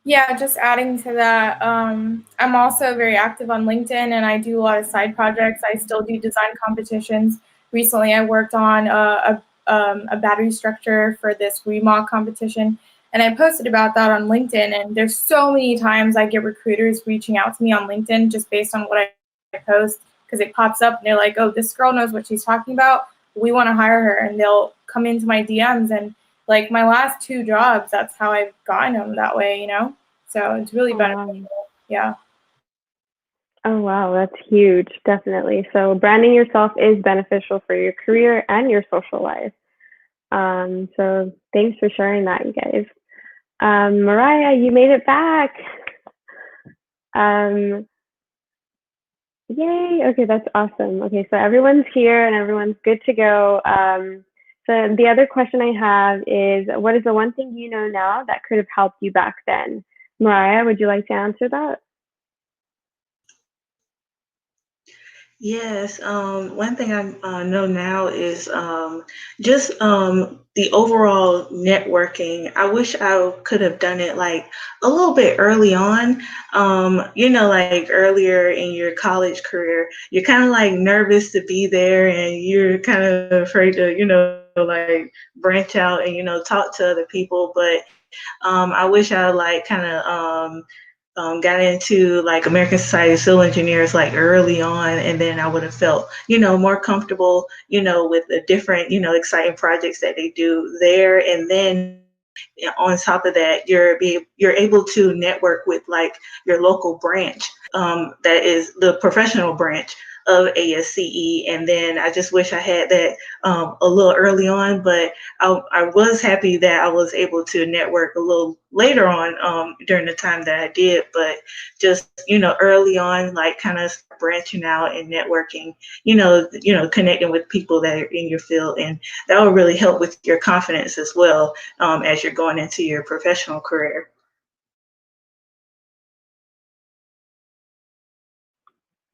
Yeah, just adding to that, I'm also very active on LinkedIn and I do a lot of side projects. I still do design competitions. Recently, I worked on a battery structure for this Rebar competition, and I posted about that on LinkedIn. And there's so many times I get recruiters reaching out to me on LinkedIn just based on what I post. because it pops up and they're like, oh, this girl knows what she's talking about. We want to hire her. And they'll come into my DMs, and like my last 2 jobs, that's how I've gotten them that way, you know? So it's really beneficial. Wow. Yeah. Oh, wow, that's huge, definitely. So branding yourself is beneficial for your career and your social life. So thanks for sharing that, you guys. Mariah, you made it back. Yay, okay, that's awesome. Okay, so everyone's here and everyone's good to go. So the other question I have is, what is the one thing you know now that could have helped you back then? Mariah, would you like to answer that? Yes, one thing I know now is just the overall networking. I wish I could have done it like a little bit early on. You know, like earlier in your college career, you're kind of like nervous to be there and you're kind of afraid to, you know, like branch out and, you know, talk to other people. But I wish I like kind of got into like American Society of Civil Engineers like early on, and then I would have felt, you know, more comfortable, you know, with the different, you know, exciting projects that they do there. And then on top of that, you're able to network with like your local branch, that is the professional branch of ASCE. And then I just wish I had that a little early on, but I was happy that I was able to network a little later on during the time that I did. But just, you know, early on, like kind of branching out and networking, you know, connecting with people that are in your field, and that will really help with your confidence as well as you're going into your professional career.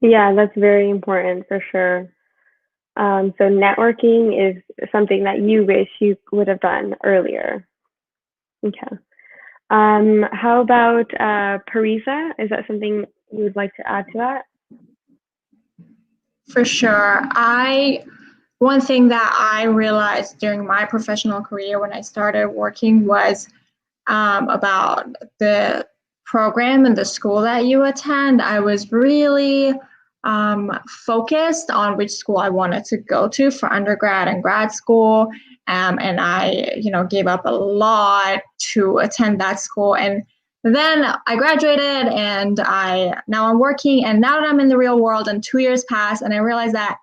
Yeah, that's very important for sure. So networking is something that you wish you would have done earlier. Okay. How about Parisa? Is that something you would like to add to that? For sure. One thing that I realized during my professional career when I started working was about the program and the school that you attend. I was really focused on which school I wanted to go to for undergrad and grad school. And I, you know, gave up a lot to attend that school. And then I graduated, and now I'm working, and now that I'm in the real world and 2 years passed, and I realized that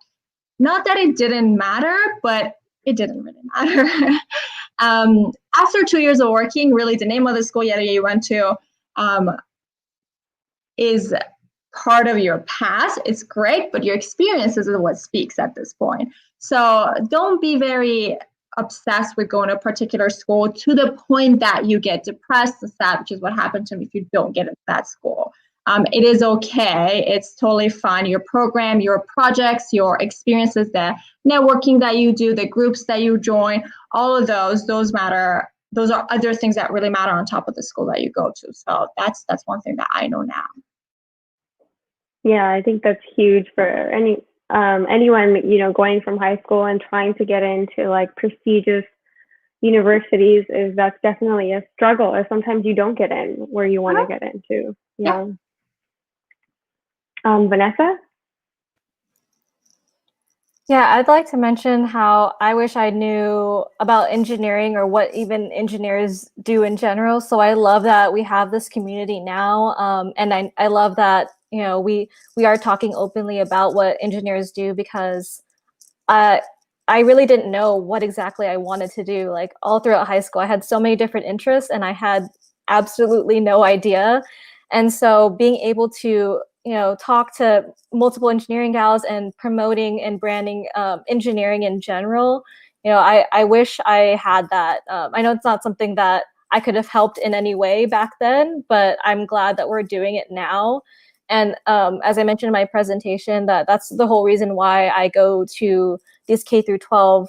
not that it didn't matter, but it didn't really matter. After 2 years of working, really the name of the school that you went to is part of your past. It's great, but your experiences are what speaks at this point. So don't be very obsessed with going to a particular school to the point that you get depressed and sad, which is what happened to me if you don't get into that school. It is okay. It's totally fine. Your program, your projects, your experiences, the networking that you do, the groups that you join, all of those matter. Those are other things that really matter on top of the school that you go to. So that's one thing that I know now. Yeah, I think that's huge for anyone, you know, going from high school and trying to get into like prestigious universities. That's definitely a struggle, or sometimes you don't get in where you want to get into. Yeah. Vanessa? Yeah, I'd like to mention how I wish I knew about engineering or what even engineers do in general. So I love that we have this community now. And I love that, you know, we are talking openly about what engineers do, because I really didn't know what exactly I wanted to do. Like all throughout high school, I had so many different interests and I had absolutely no idea. And so being able to, you know, talk to multiple engineering gals and promoting and branding engineering in general, you know, I wish I had that. I know it's not something that I could have helped in any way back then, but I'm glad that we're doing it now. And as I mentioned in my presentation, that's the whole reason why I go to these K through 12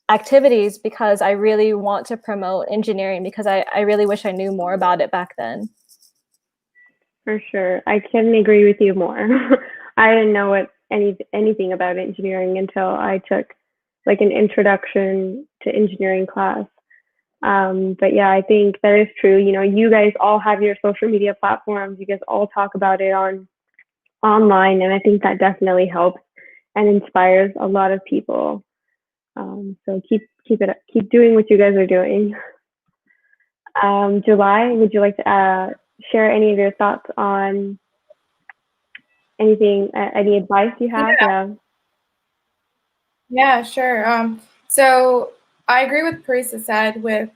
activities, because I really want to promote engineering, because I really wish I knew more about it back then. For sure. I couldn't agree with you more. I didn't know anything about engineering until I took like an introduction to engineering class. But yeah, I think that is true. You know, you guys all have your social media platforms. You guys all talk about it on online, and I think that definitely helps and inspires a lot of people. So keep doing what you guys are doing. July, would you like to share any of your thoughts on anything, any advice you have? Yeah, sure. So I agree with Parisa said with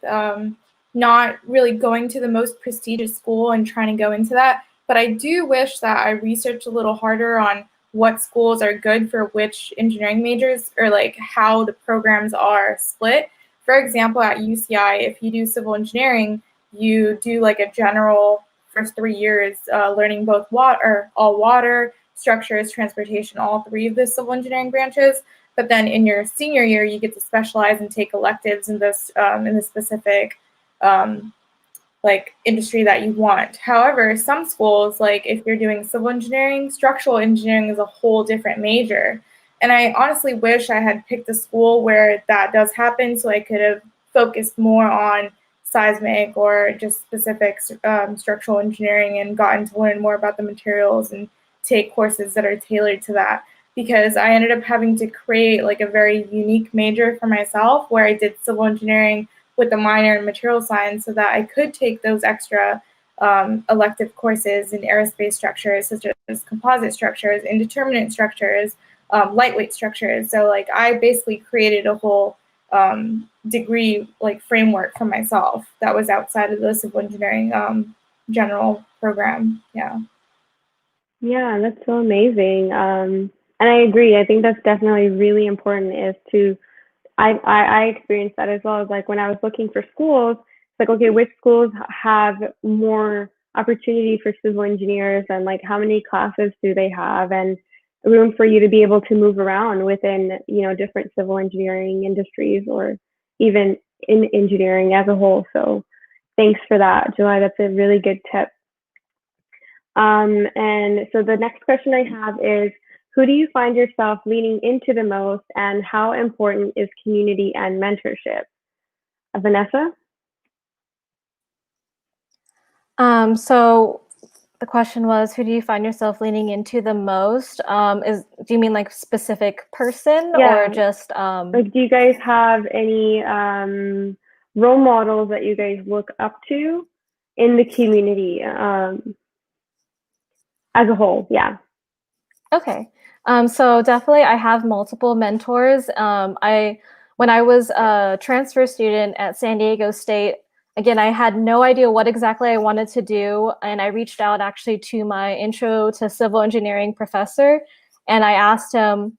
not really going to the most prestigious school and trying to go into that. But I do wish that I researched a little harder on what schools are good for which engineering majors, or like how the programs are split. For example, at UCI, if you do civil engineering, you do like a general first 3 years learning both all water, structures, transportation, all three of the civil engineering branches. But then in your senior year, you get to specialize and take electives in this in the specific like industry that you want. However, some schools, like if you're doing civil engineering, structural engineering is a whole different major. And I honestly wish I had picked a school where that does happen, so I could have focused more on seismic or just specific structural engineering and gotten to learn more about the materials and take courses that are tailored to that. Because I ended up having to create like a very unique major for myself, where I did civil engineering with a minor in material science, so that I could take those extra elective courses in aerospace structures, such as composite structures, indeterminate structures, lightweight structures. So like I basically created a whole degree like framework for myself that was outside of the civil engineering general program. Yeah, that's so amazing. And I agree. I think that's definitely really important, is to, I experienced that as well. As like when I was looking for schools, it's like, okay, which schools have more opportunity for civil engineers, and like how many classes do they have, and room for you to be able to move around within, different civil engineering industries, or even in engineering as a whole. So thanks for that, July. That's a really good tip. And so the next question I have is, who do you find yourself leaning into the most, and how important is community and mentorship? Vanessa? So the question was, who do you find yourself leaning into the most? Do you mean like specific person, or just like, do you guys have any role models that you guys look up to in the community as a whole? Yeah. Okay. So definitely I have multiple mentors. When I was a transfer student at San Diego State, again, I had no idea what exactly I wanted to do. And I reached out actually to my intro to civil engineering professor. And I asked him,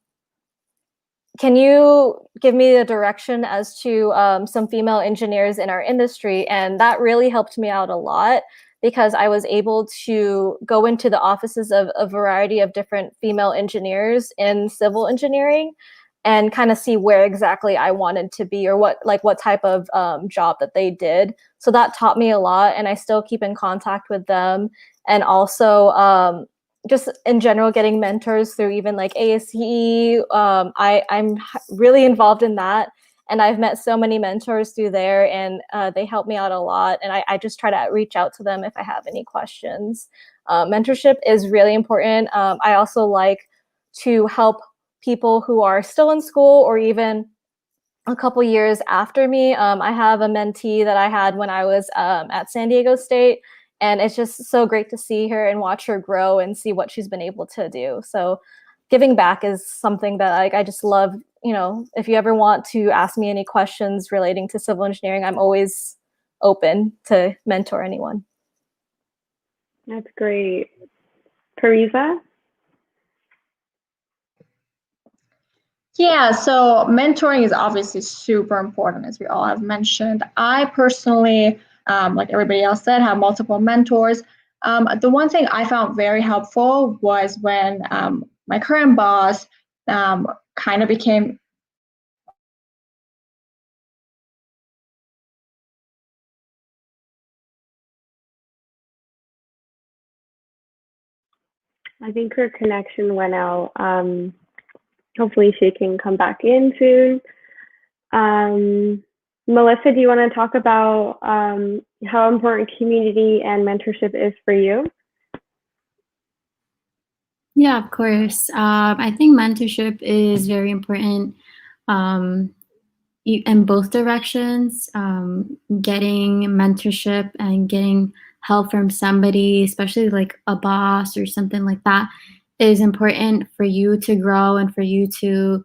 can you give me the direction as to some female engineers in our industry? And that really helped me out a lot, because I was able to go into the offices of a variety of different female engineers in civil engineering and kind of see where exactly I wanted to be, or what type of job that they did. So that taught me a lot, and I still keep in contact with them. And also just in general, getting mentors through even like ASCE. I'm really involved in that. And I've met so many mentors through there, and they help me out a lot. And I just try to reach out to them if I have any questions. Mentorship is really important. I also like to help people who are still in school, or even a couple years after me. I have a mentee that I had when I was at San Diego State, and it's just so great to see her and watch her grow and see what she's been able to do. So giving back is something that I just love. If you ever want to ask me any questions relating to civil engineering, I'm always open to mentor anyone. That's great. Parisa? Yeah, so mentoring is obviously super important, as we all have mentioned. I personally, like everybody else said, have multiple mentors. The one thing I found very helpful was when my current boss kind of became I think her connection went out. Hopefully she can come back in soon. Melissa, do you want to talk about how important community and mentorship is for you? Yeah, of course. I think mentorship is very important in both directions. Getting mentorship and getting help from somebody, especially like a boss or something like that, is important for you to grow and for you to,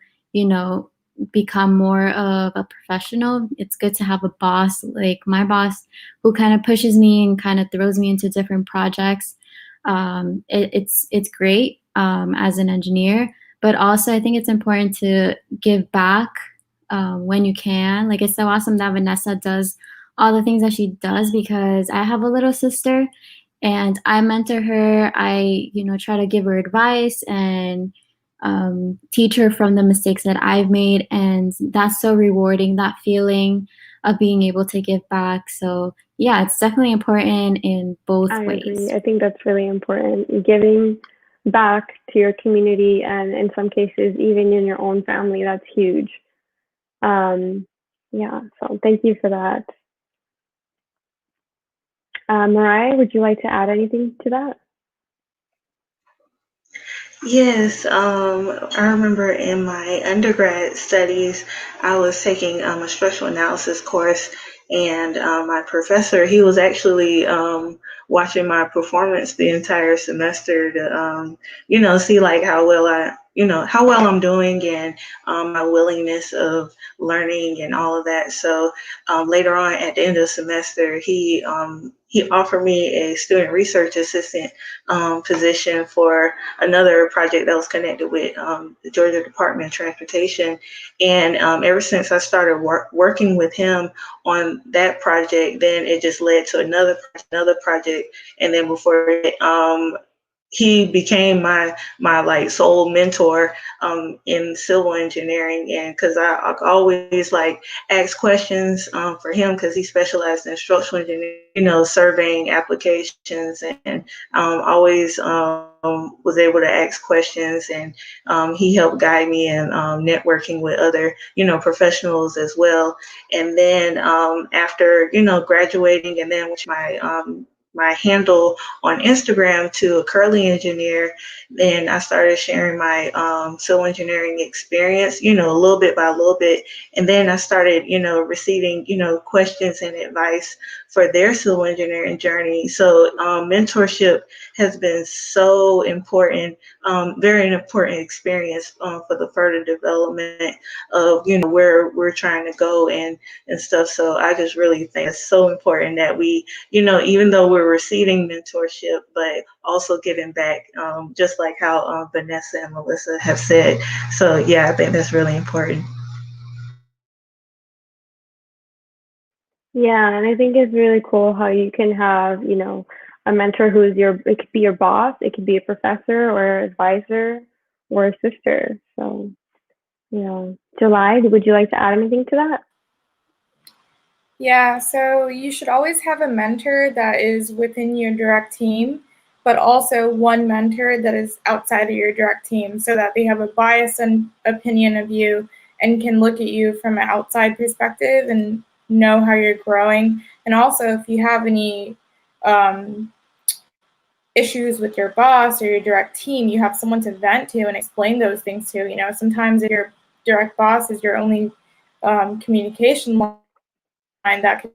become more of a professional. It's good to have a boss like my boss who kind of pushes me and kind of throws me into different projects. It's great as an engineer, but also I think it's important to give back when you can. Like, it's so awesome that Vanessa does all the things that she does, because I have a little sister and I mentor her. I, try to give her advice and teach her from the mistakes that I've made. And that's so rewarding, that feeling of being able to give back. So yeah, it's definitely important in both I ways. agree. I think that's really important. Giving back to your community, and in some cases, even in your own family, that's huge. Yeah, so thank you for that. Mariah, would you like to add anything to that? Yes, I remember in my undergrad studies, I was taking a structural analysis course, and my professor, he was actually watching my performance the entire semester to, see like how well how well I'm doing, and my willingness of learning and all of that. So later on at the end of the semester, he offered me a student research assistant position for another project that was connected with the Georgia Department of Transportation. And ever since I started working with him on that project, then it just led to another project. And then before it, he became my like sole mentor in civil engineering, and because I always like ask questions for him, because he specialized in structural engineering, surveying applications, and always was able to ask questions, and he helped guide me in networking with other professionals as well. And then after graduating, and then with my handle on Instagram to a curly engineer, then I started sharing my civil engineering experience, a little bit by little bit. And then I started, receiving, questions and advice for their civil engineering journey. So mentorship has been so important, very important experience for the further development of, where we're trying to go and stuff. So I just really think it's so important that we, even though we're receiving mentorship, but also giving back, just like how Vanessa and Melissa have said. So yeah, I think that's really important. Yeah, and I think it's really cool how you can have, a mentor who's it could be your boss, it could be a professor or advisor or a sister. So, July, would you like to add anything to that? Yeah, so you should always have a mentor that is within your direct team, but also one mentor that is outside of your direct team, so that they have a bias and opinion of you and can look at you from an outside perspective and know how you're growing. And also, if you have any issues with your boss or your direct team, you have someone to vent to and explain those things to. Sometimes if your direct boss is your only communication line, that could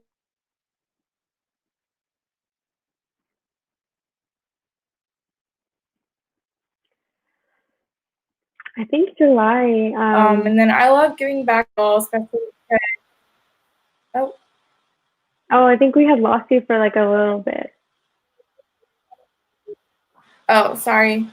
I think July. and then I love giving back, especially because, Oh, I think we had lost you for like a little bit. oh, sorry.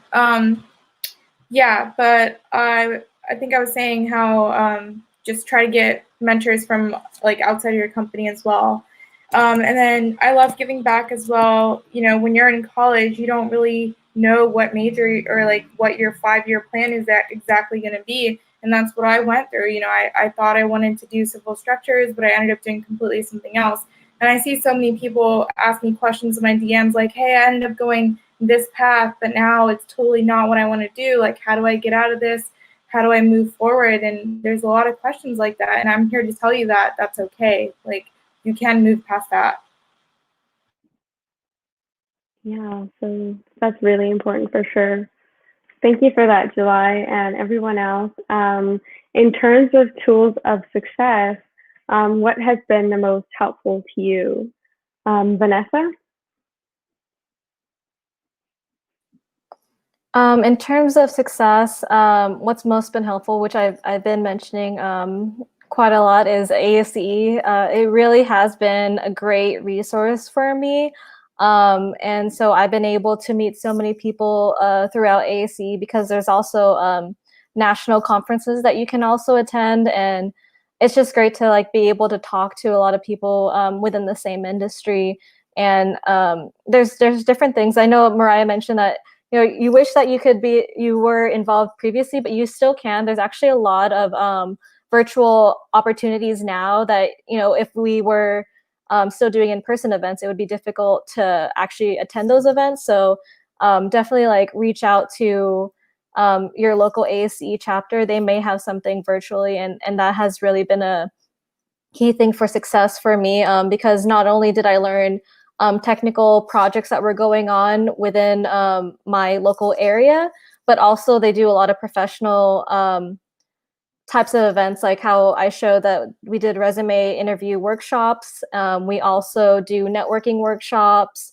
Yeah, but I think I was saying how just try to get mentors from like outside of your company as well. And then I love giving back as well. When you're in college, you don't really know what major or like what your 5-year plan is exactly going to be. And that's what I went through. I thought I wanted to do civil structures, but I ended up doing completely something else. And I see so many people ask me questions in my DMs like, hey, I ended up going this path, but now it's totally not what I want to do. Like, how do I get out of this? How do I move forward? And there's a lot of questions like that. And I'm here to tell you that that's okay. Like, you can move past that. Yeah, so that's really important for sure. Thank you for that, July, and everyone else. In terms of tools of success, what has been the most helpful to you? Vanessa? In terms of success, what's most been helpful, which I've been mentioning quite a lot, is ASE. It really has been a great resource for me. And so I've been able to meet so many people throughout ASE, because there's also national conferences that you can also attend. And it's just great to like be able to talk to a lot of people within the same industry. And there's different things. I know Mariah mentioned that, you know, you wish that you were involved previously, but you still can. There's actually a lot of virtual opportunities now that, you know, if we were still doing in-person events, it would be difficult to actually attend those events. So definitely like reach out to your local ASE chapter. They may have something virtually, and that has really been a key thing for success for me, because not only did I learn technical projects that were going on within my local area, but also they do a lot of professional types of events, like how I showed that we did resume interview workshops. We also do networking workshops,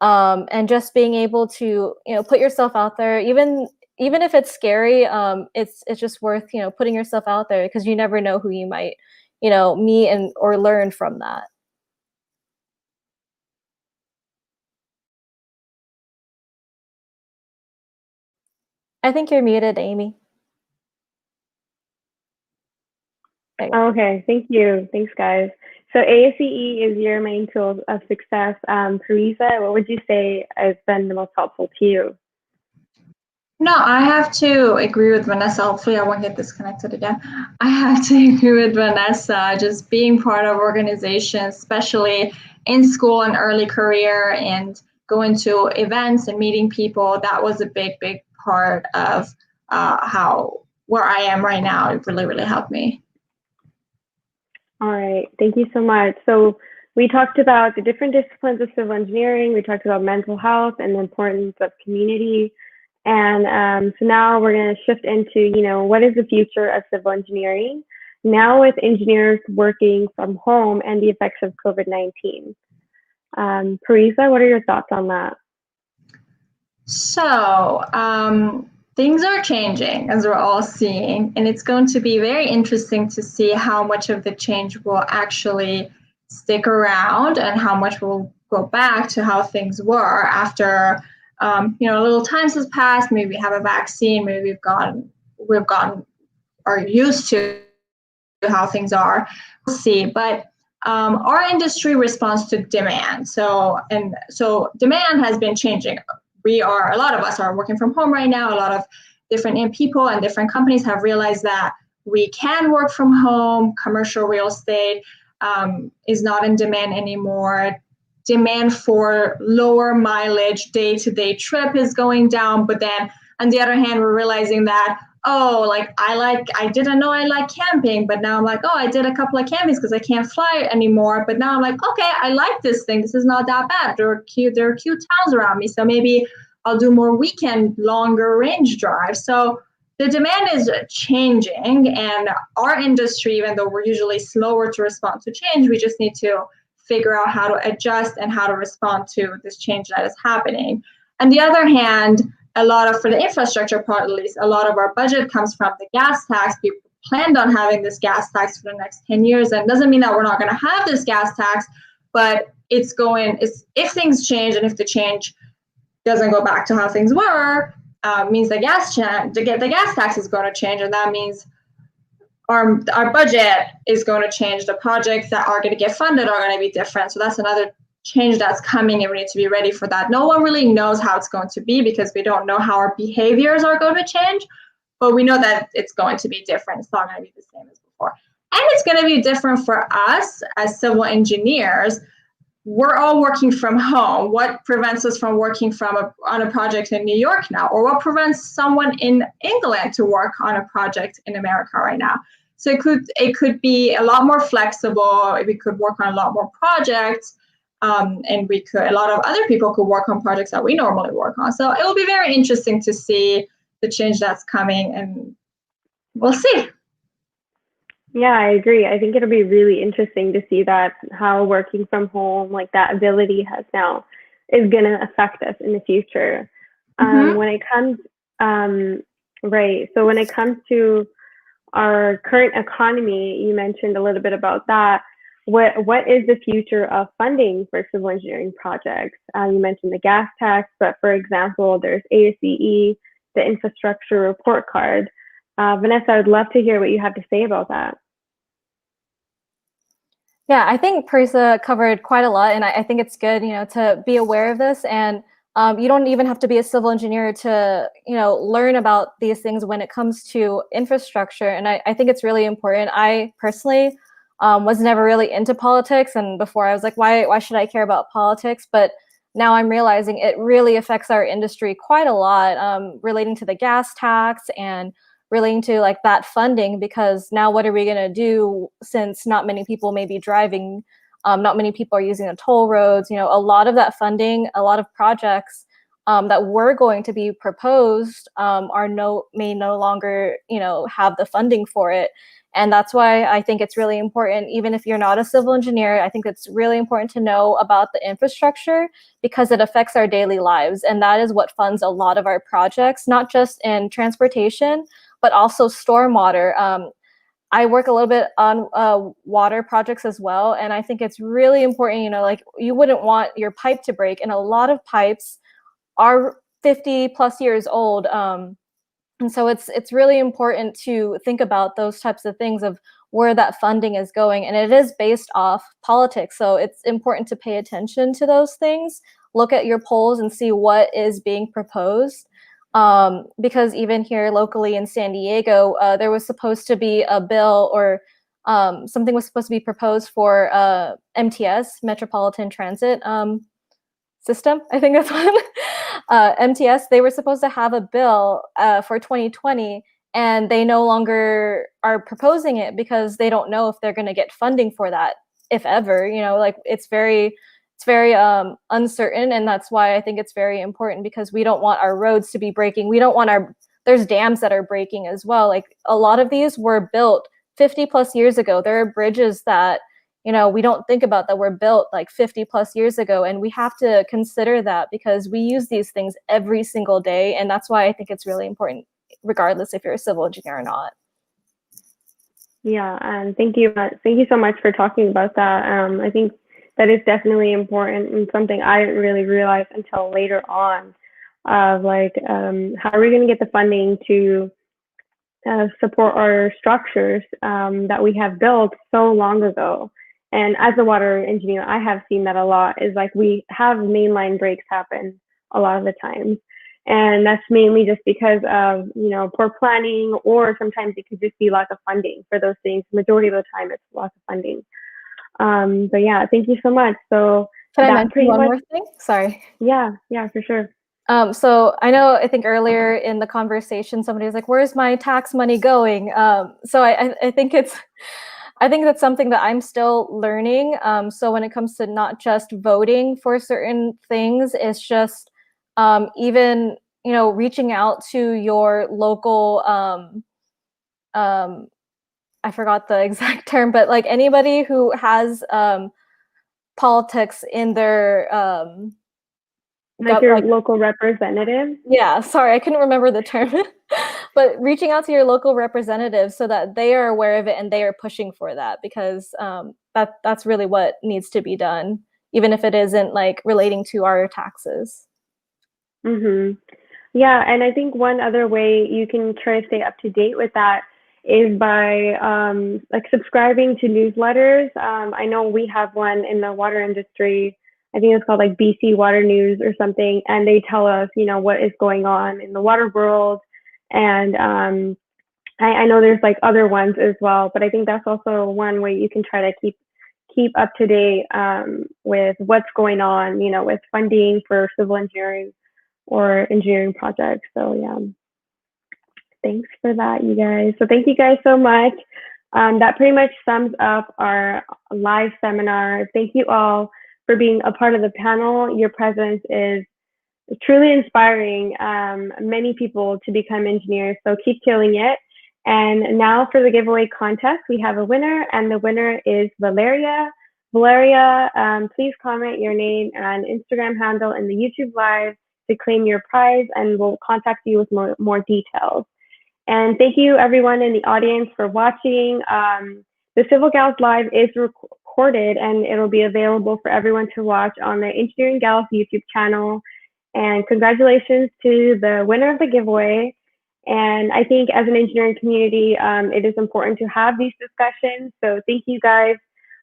and just being able to, you know, put yourself out there, even if it's scary, it's just worth, you know, putting yourself out there, because you never know who you might, you know, meet and or learn from that. I think you're muted, Amy. Okay, thank you. Thanks, guys. So ASE is your main tool of success. Teresa, what would you say has been the most helpful to you? No, I have to agree with Vanessa. Hopefully I won't get disconnected again. I have to agree with Vanessa. Just being part of organizations, especially in school and early career, and going to events and meeting people, that was a big part of where I am right now. It really, really helped me. All right, thank you so much. So we talked about the different disciplines of civil engineering. We talked about mental health and the importance of community. And so now we're going to shift into, you know, what is the future of civil engineering now with engineers working from home and the effects of COVID-19? Parisa, what are your thoughts on that? So things are changing, as we're all seeing, and it's going to be very interesting to see how much of the change will actually stick around and how much will go back to how things were after you know, a little time has passed. Maybe we have a vaccine. Maybe we've gotten are used to how things are. We'll see. But our industry responds to demand. So demand has been changing. A lot of us are working from home right now. A lot of different people and different companies have realized that we can work from home. Commercial real estate is not in demand anymore. Demand for lower mileage day-to-day trip is going down. But then on the other hand, we're realizing that, oh, like I didn't know I like camping, but now I'm like, oh, I did a couple of campings because I can't fly anymore. But now I'm like, okay, I like this thing. This is not that bad. There are cute towns around me. So maybe I'll do more weekend, longer range drives. So the demand is changing, and our industry, even though we're usually slower to respond to change, we just need to figure out how to adjust and how to respond to this change that is happening. On the other hand, for the infrastructure part at least, a lot of our budget comes from the gas tax. We planned on having this gas tax for the next 10 years, and it doesn't mean that we're not going to have this gas tax, but if things change, and if the change doesn't go back to how things were, means the gas tax is going to change, and that means our budget is going to change. The projects that are going to get funded are going to be different. So that's another change that's coming, and we need to be ready for that. No one really knows how it's going to be because we don't know how our behaviors are going to change, but we know that it's going to be different. It's not going to be the same as before. And it's going to be different for us as civil engineers. We're all working from home. What prevents us from working on a project in New York now? Or what prevents someone in England to work on a project in America right now? So it could be a lot more flexible. We could work on a lot more projects, and a lot of other people could work on projects that we normally work on. So it will be very interesting to see the change that's coming, and we'll see. Yeah, I agree. I think it'll be really interesting to see that how working from home, like that ability has now, is going to affect us in the future. When it comes, right. So when it comes to our current economy, you mentioned a little bit about that. What is the future of funding for civil engineering projects? You mentioned the gas tax, but for example, there's ASCE, the infrastructure report card. Vanessa, I would love to hear what you have to say about that. Yeah, I think Parisa covered quite a lot, and I think it's good, to be aware of this. And you don't even have to be a civil engineer to, learn about these things when it comes to infrastructure. And I think it's really important. I personally was never really into politics, and before I was like, why should I care about politics? But now I'm realizing it really affects our industry quite a lot, relating to the gas tax and relating to like that funding, because now what are we going to do since not many people may be driving, not many people are using the toll roads. A lot of that funding, a lot of projects that were going to be proposed may no longer have the funding for it. And that's why I think it's really important, even if you're not a civil engineer, I think it's really important to know about the infrastructure, because it affects our daily lives. And that is what funds a lot of our projects, not just in transportation, but also stormwater. I work a little bit on water projects as well. And I think it's really important, like you wouldn't want your pipe to break. And a lot of pipes are 50 plus years old. And so it's really important to think about those types of things of where that funding is going. And it is based off politics. So it's important to pay attention to those things, look at your polls and see what is being proposed. Because even here locally in San Diego, there was supposed to be a bill or something was supposed to be proposed for MTS, Metropolitan Transit System. I think that's one. MTS, they were supposed to have a bill for 2020, and they no longer are proposing it because they don't know if they're going to get funding for that, if ever. Like it's very uncertain, and that's why I think it's very important, because we don't want our roads to be breaking. We don't want there's dams that are breaking as well. Like a lot of these were built 50 plus years ago. There are bridges that we don't think about that were built like 50 plus years ago, and we have to consider that because we use these things every single day. And that's why I think it's really important, regardless if you're a civil engineer or not. Yeah, and thank you so much for talking about that. I think that is definitely important, and something I didn't really realize until later on, of like, how are we going to get the funding to support our structures that we have built so long ago. And as a water engineer, I have seen that a lot, is like we have mainline breaks happen a lot of the times. And that's mainly just because of, poor planning, or sometimes it could just be lack of funding for those things. Majority of the time it's lack of funding. But yeah, thank you so much. So can I mention one more thing? Sorry. Yeah, for sure. So I think earlier in the conversation, somebody was like, where's my tax money going? So I think that's something that I'm still learning. So when it comes to not just voting for certain things, it's just even, reaching out to your local, I forgot the exact term, but like anybody who has politics in their like your local representative? Yeah, sorry, I couldn't remember the term. But reaching out to your local representatives so that they are aware of it and they are pushing for that, because that's really what needs to be done, even if it isn't like relating to our taxes. Mm-hmm. Yeah, and I think one other way you can try to stay up to date with that is by like subscribing to newsletters. I know we have one in the water industry. I think it's called like BC Water News or something, and they tell us, what is going on in the water world. And I know there's like other ones as well, but I think that's also one way you can try to keep up to date with what's going on, with funding for civil engineering or engineering projects. So yeah, thanks for that, you guys. So thank you guys so much. That pretty much sums up our live seminar. Thank you all for being a part of the panel. Your presence is truly inspiring many people to become engineers. So keep killing it. And now for the giveaway contest, we have a winner, and the winner is Valeria. Valeria, please comment your name and Instagram handle in the YouTube live to claim your prize, and we'll contact you with more details. And thank you everyone in the audience for watching. The Civil Gals Live is recorded and it'll be available for everyone to watch on the Engineering Gals YouTube channel. And congratulations to the winner of the giveaway. And I think as an engineering community, it is important to have these discussions. So thank you guys.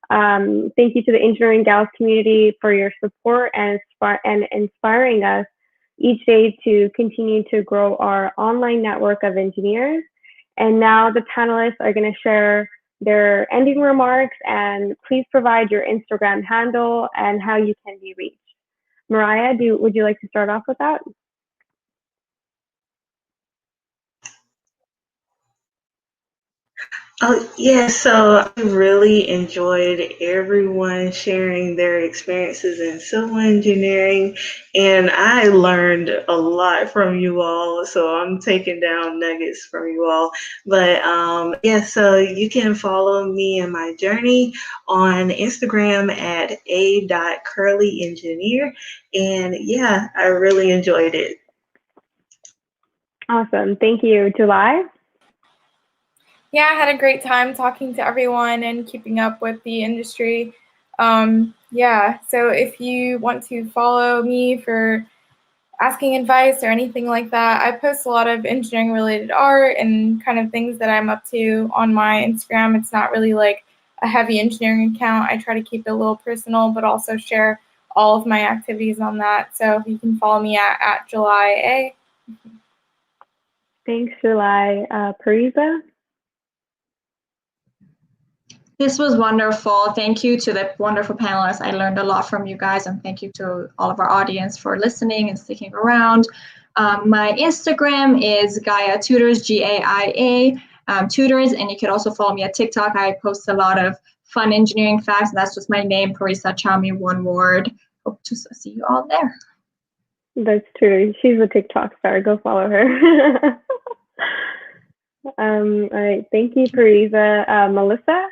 Thank you to the Engineering Gals community for your support and inspiring us each day to continue to grow our online network of engineers. And now the panelists are going to share their ending remarks, and please provide your Instagram handle and how you can be reached. Mariah, would you like to start off with that? Oh, yeah, so I really enjoyed everyone sharing their experiences in civil engineering, and I learned a lot from you all, so I'm taking down nuggets from you all. But yeah, so you can follow me in my journey on Instagram at a.curlyengineer, and yeah, I really enjoyed it. Awesome, thank you. July? Yeah, I had a great time talking to everyone and keeping up with the industry. Yeah, so if you want to follow me for asking advice or anything like that, I post a lot of engineering related art and kind of things that I'm up to on my Instagram. It's not really like a heavy engineering account. I try to keep it a little personal, but also share all of my activities on that. So you can follow me at July A. Thanks, July. Parisa? This was wonderful. Thank you to the wonderful panelists. I learned a lot from you guys, and thank you to all of our audience for listening and sticking around. My Instagram is Gaia Tutors, Gaia Tutors, and you can also follow me at TikTok. I post a lot of fun engineering facts, and that's just my name, Parisa Chami, one word. Hope to see you all there. That's true. She's a TikTok star. Go follow her. All right. Thank you, Parisa. Melissa?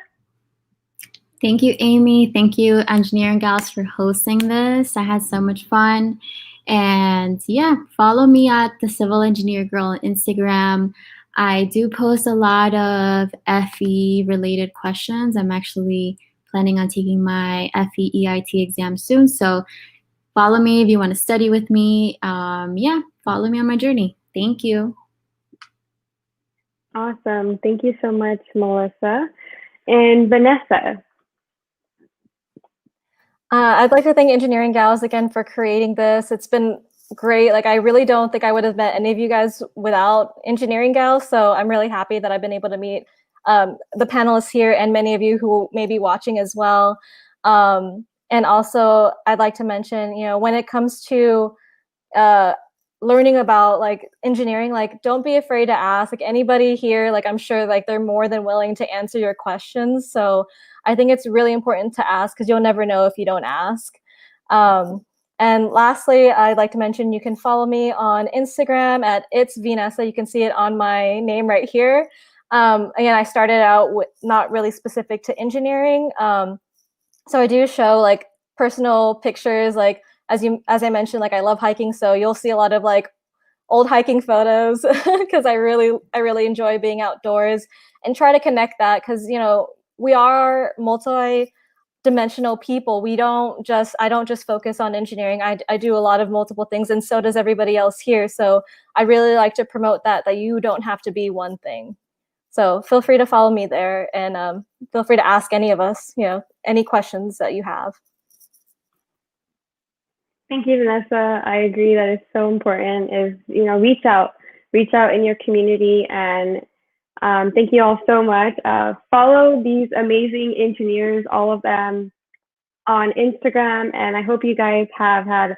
Thank you, Amy. Thank you, Engineering Gals, for hosting this. I had so much fun. And yeah, follow me at the Civil Engineer Girl on Instagram. I do post a lot of FE related questions. I'm actually planning on taking my FE EIT exam soon. So follow me if you want to study with me. Yeah, follow me on my journey. Thank you. Awesome. Thank you so much, Melissa. And Vanessa? I'd like to thank Engineering Gals again for creating this. It's been great. Like, I really don't think I would have met any of you guys without Engineering Gals. So I'm really happy that I've been able to meet the panelists here and many of you who may be watching as well. And also, I'd like to mention, you know, when it comes to learning about like engineering, like, don't be afraid to ask. Like, anybody here, like, I'm sure like they're more than willing to answer your questions. So I think it's really important to ask, because you'll never know if you don't ask. And lastly, I'd like to mention you can follow me on Instagram at It's Vanessa. You can see it on my name right here. Again, I started out with not really specific to engineering. So I do show like personal pictures, like as I mentioned, like I love hiking, so you'll see a lot of like old hiking photos because I really enjoy being outdoors, and try to connect that, because you know, we are multi-dimensional people. I don't just focus on engineering. I do a lot of multiple things, and so does everybody else here. So I really like to promote that you don't have to be one thing. So feel free to follow me there, and feel free to ask any of us, you know, any questions that you have. Thank you, Vanessa. I agree that it's so important is, you know, reach out in your community, and thank you all so much. Follow these amazing engineers, all of them, on Instagram, and I hope you guys have had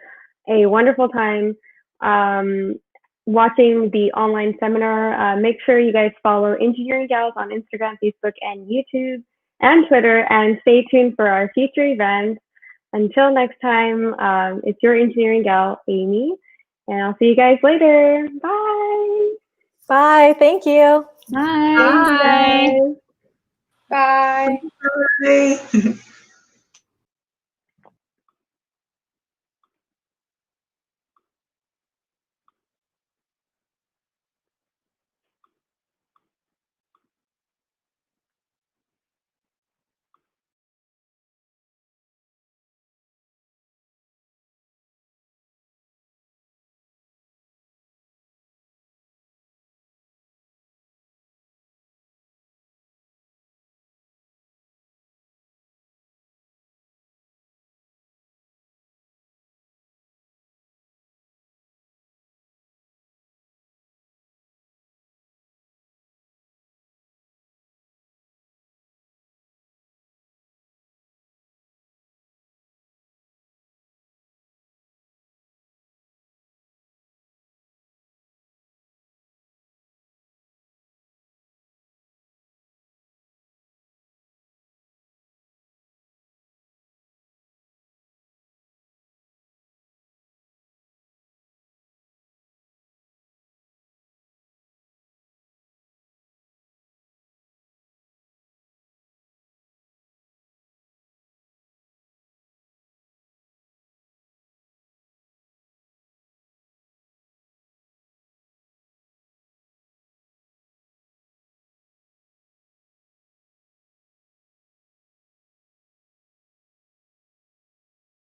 a wonderful time watching the online seminar. Make sure you guys follow Engineering Gals on Instagram, Facebook, and YouTube, and Twitter, and stay tuned for our future events. Until next time, it's your Engineering Gal, Amy, And I'll see you guys later. Bye. Bye. Thank you. Bye. Thank you, guys. Bye. Bye.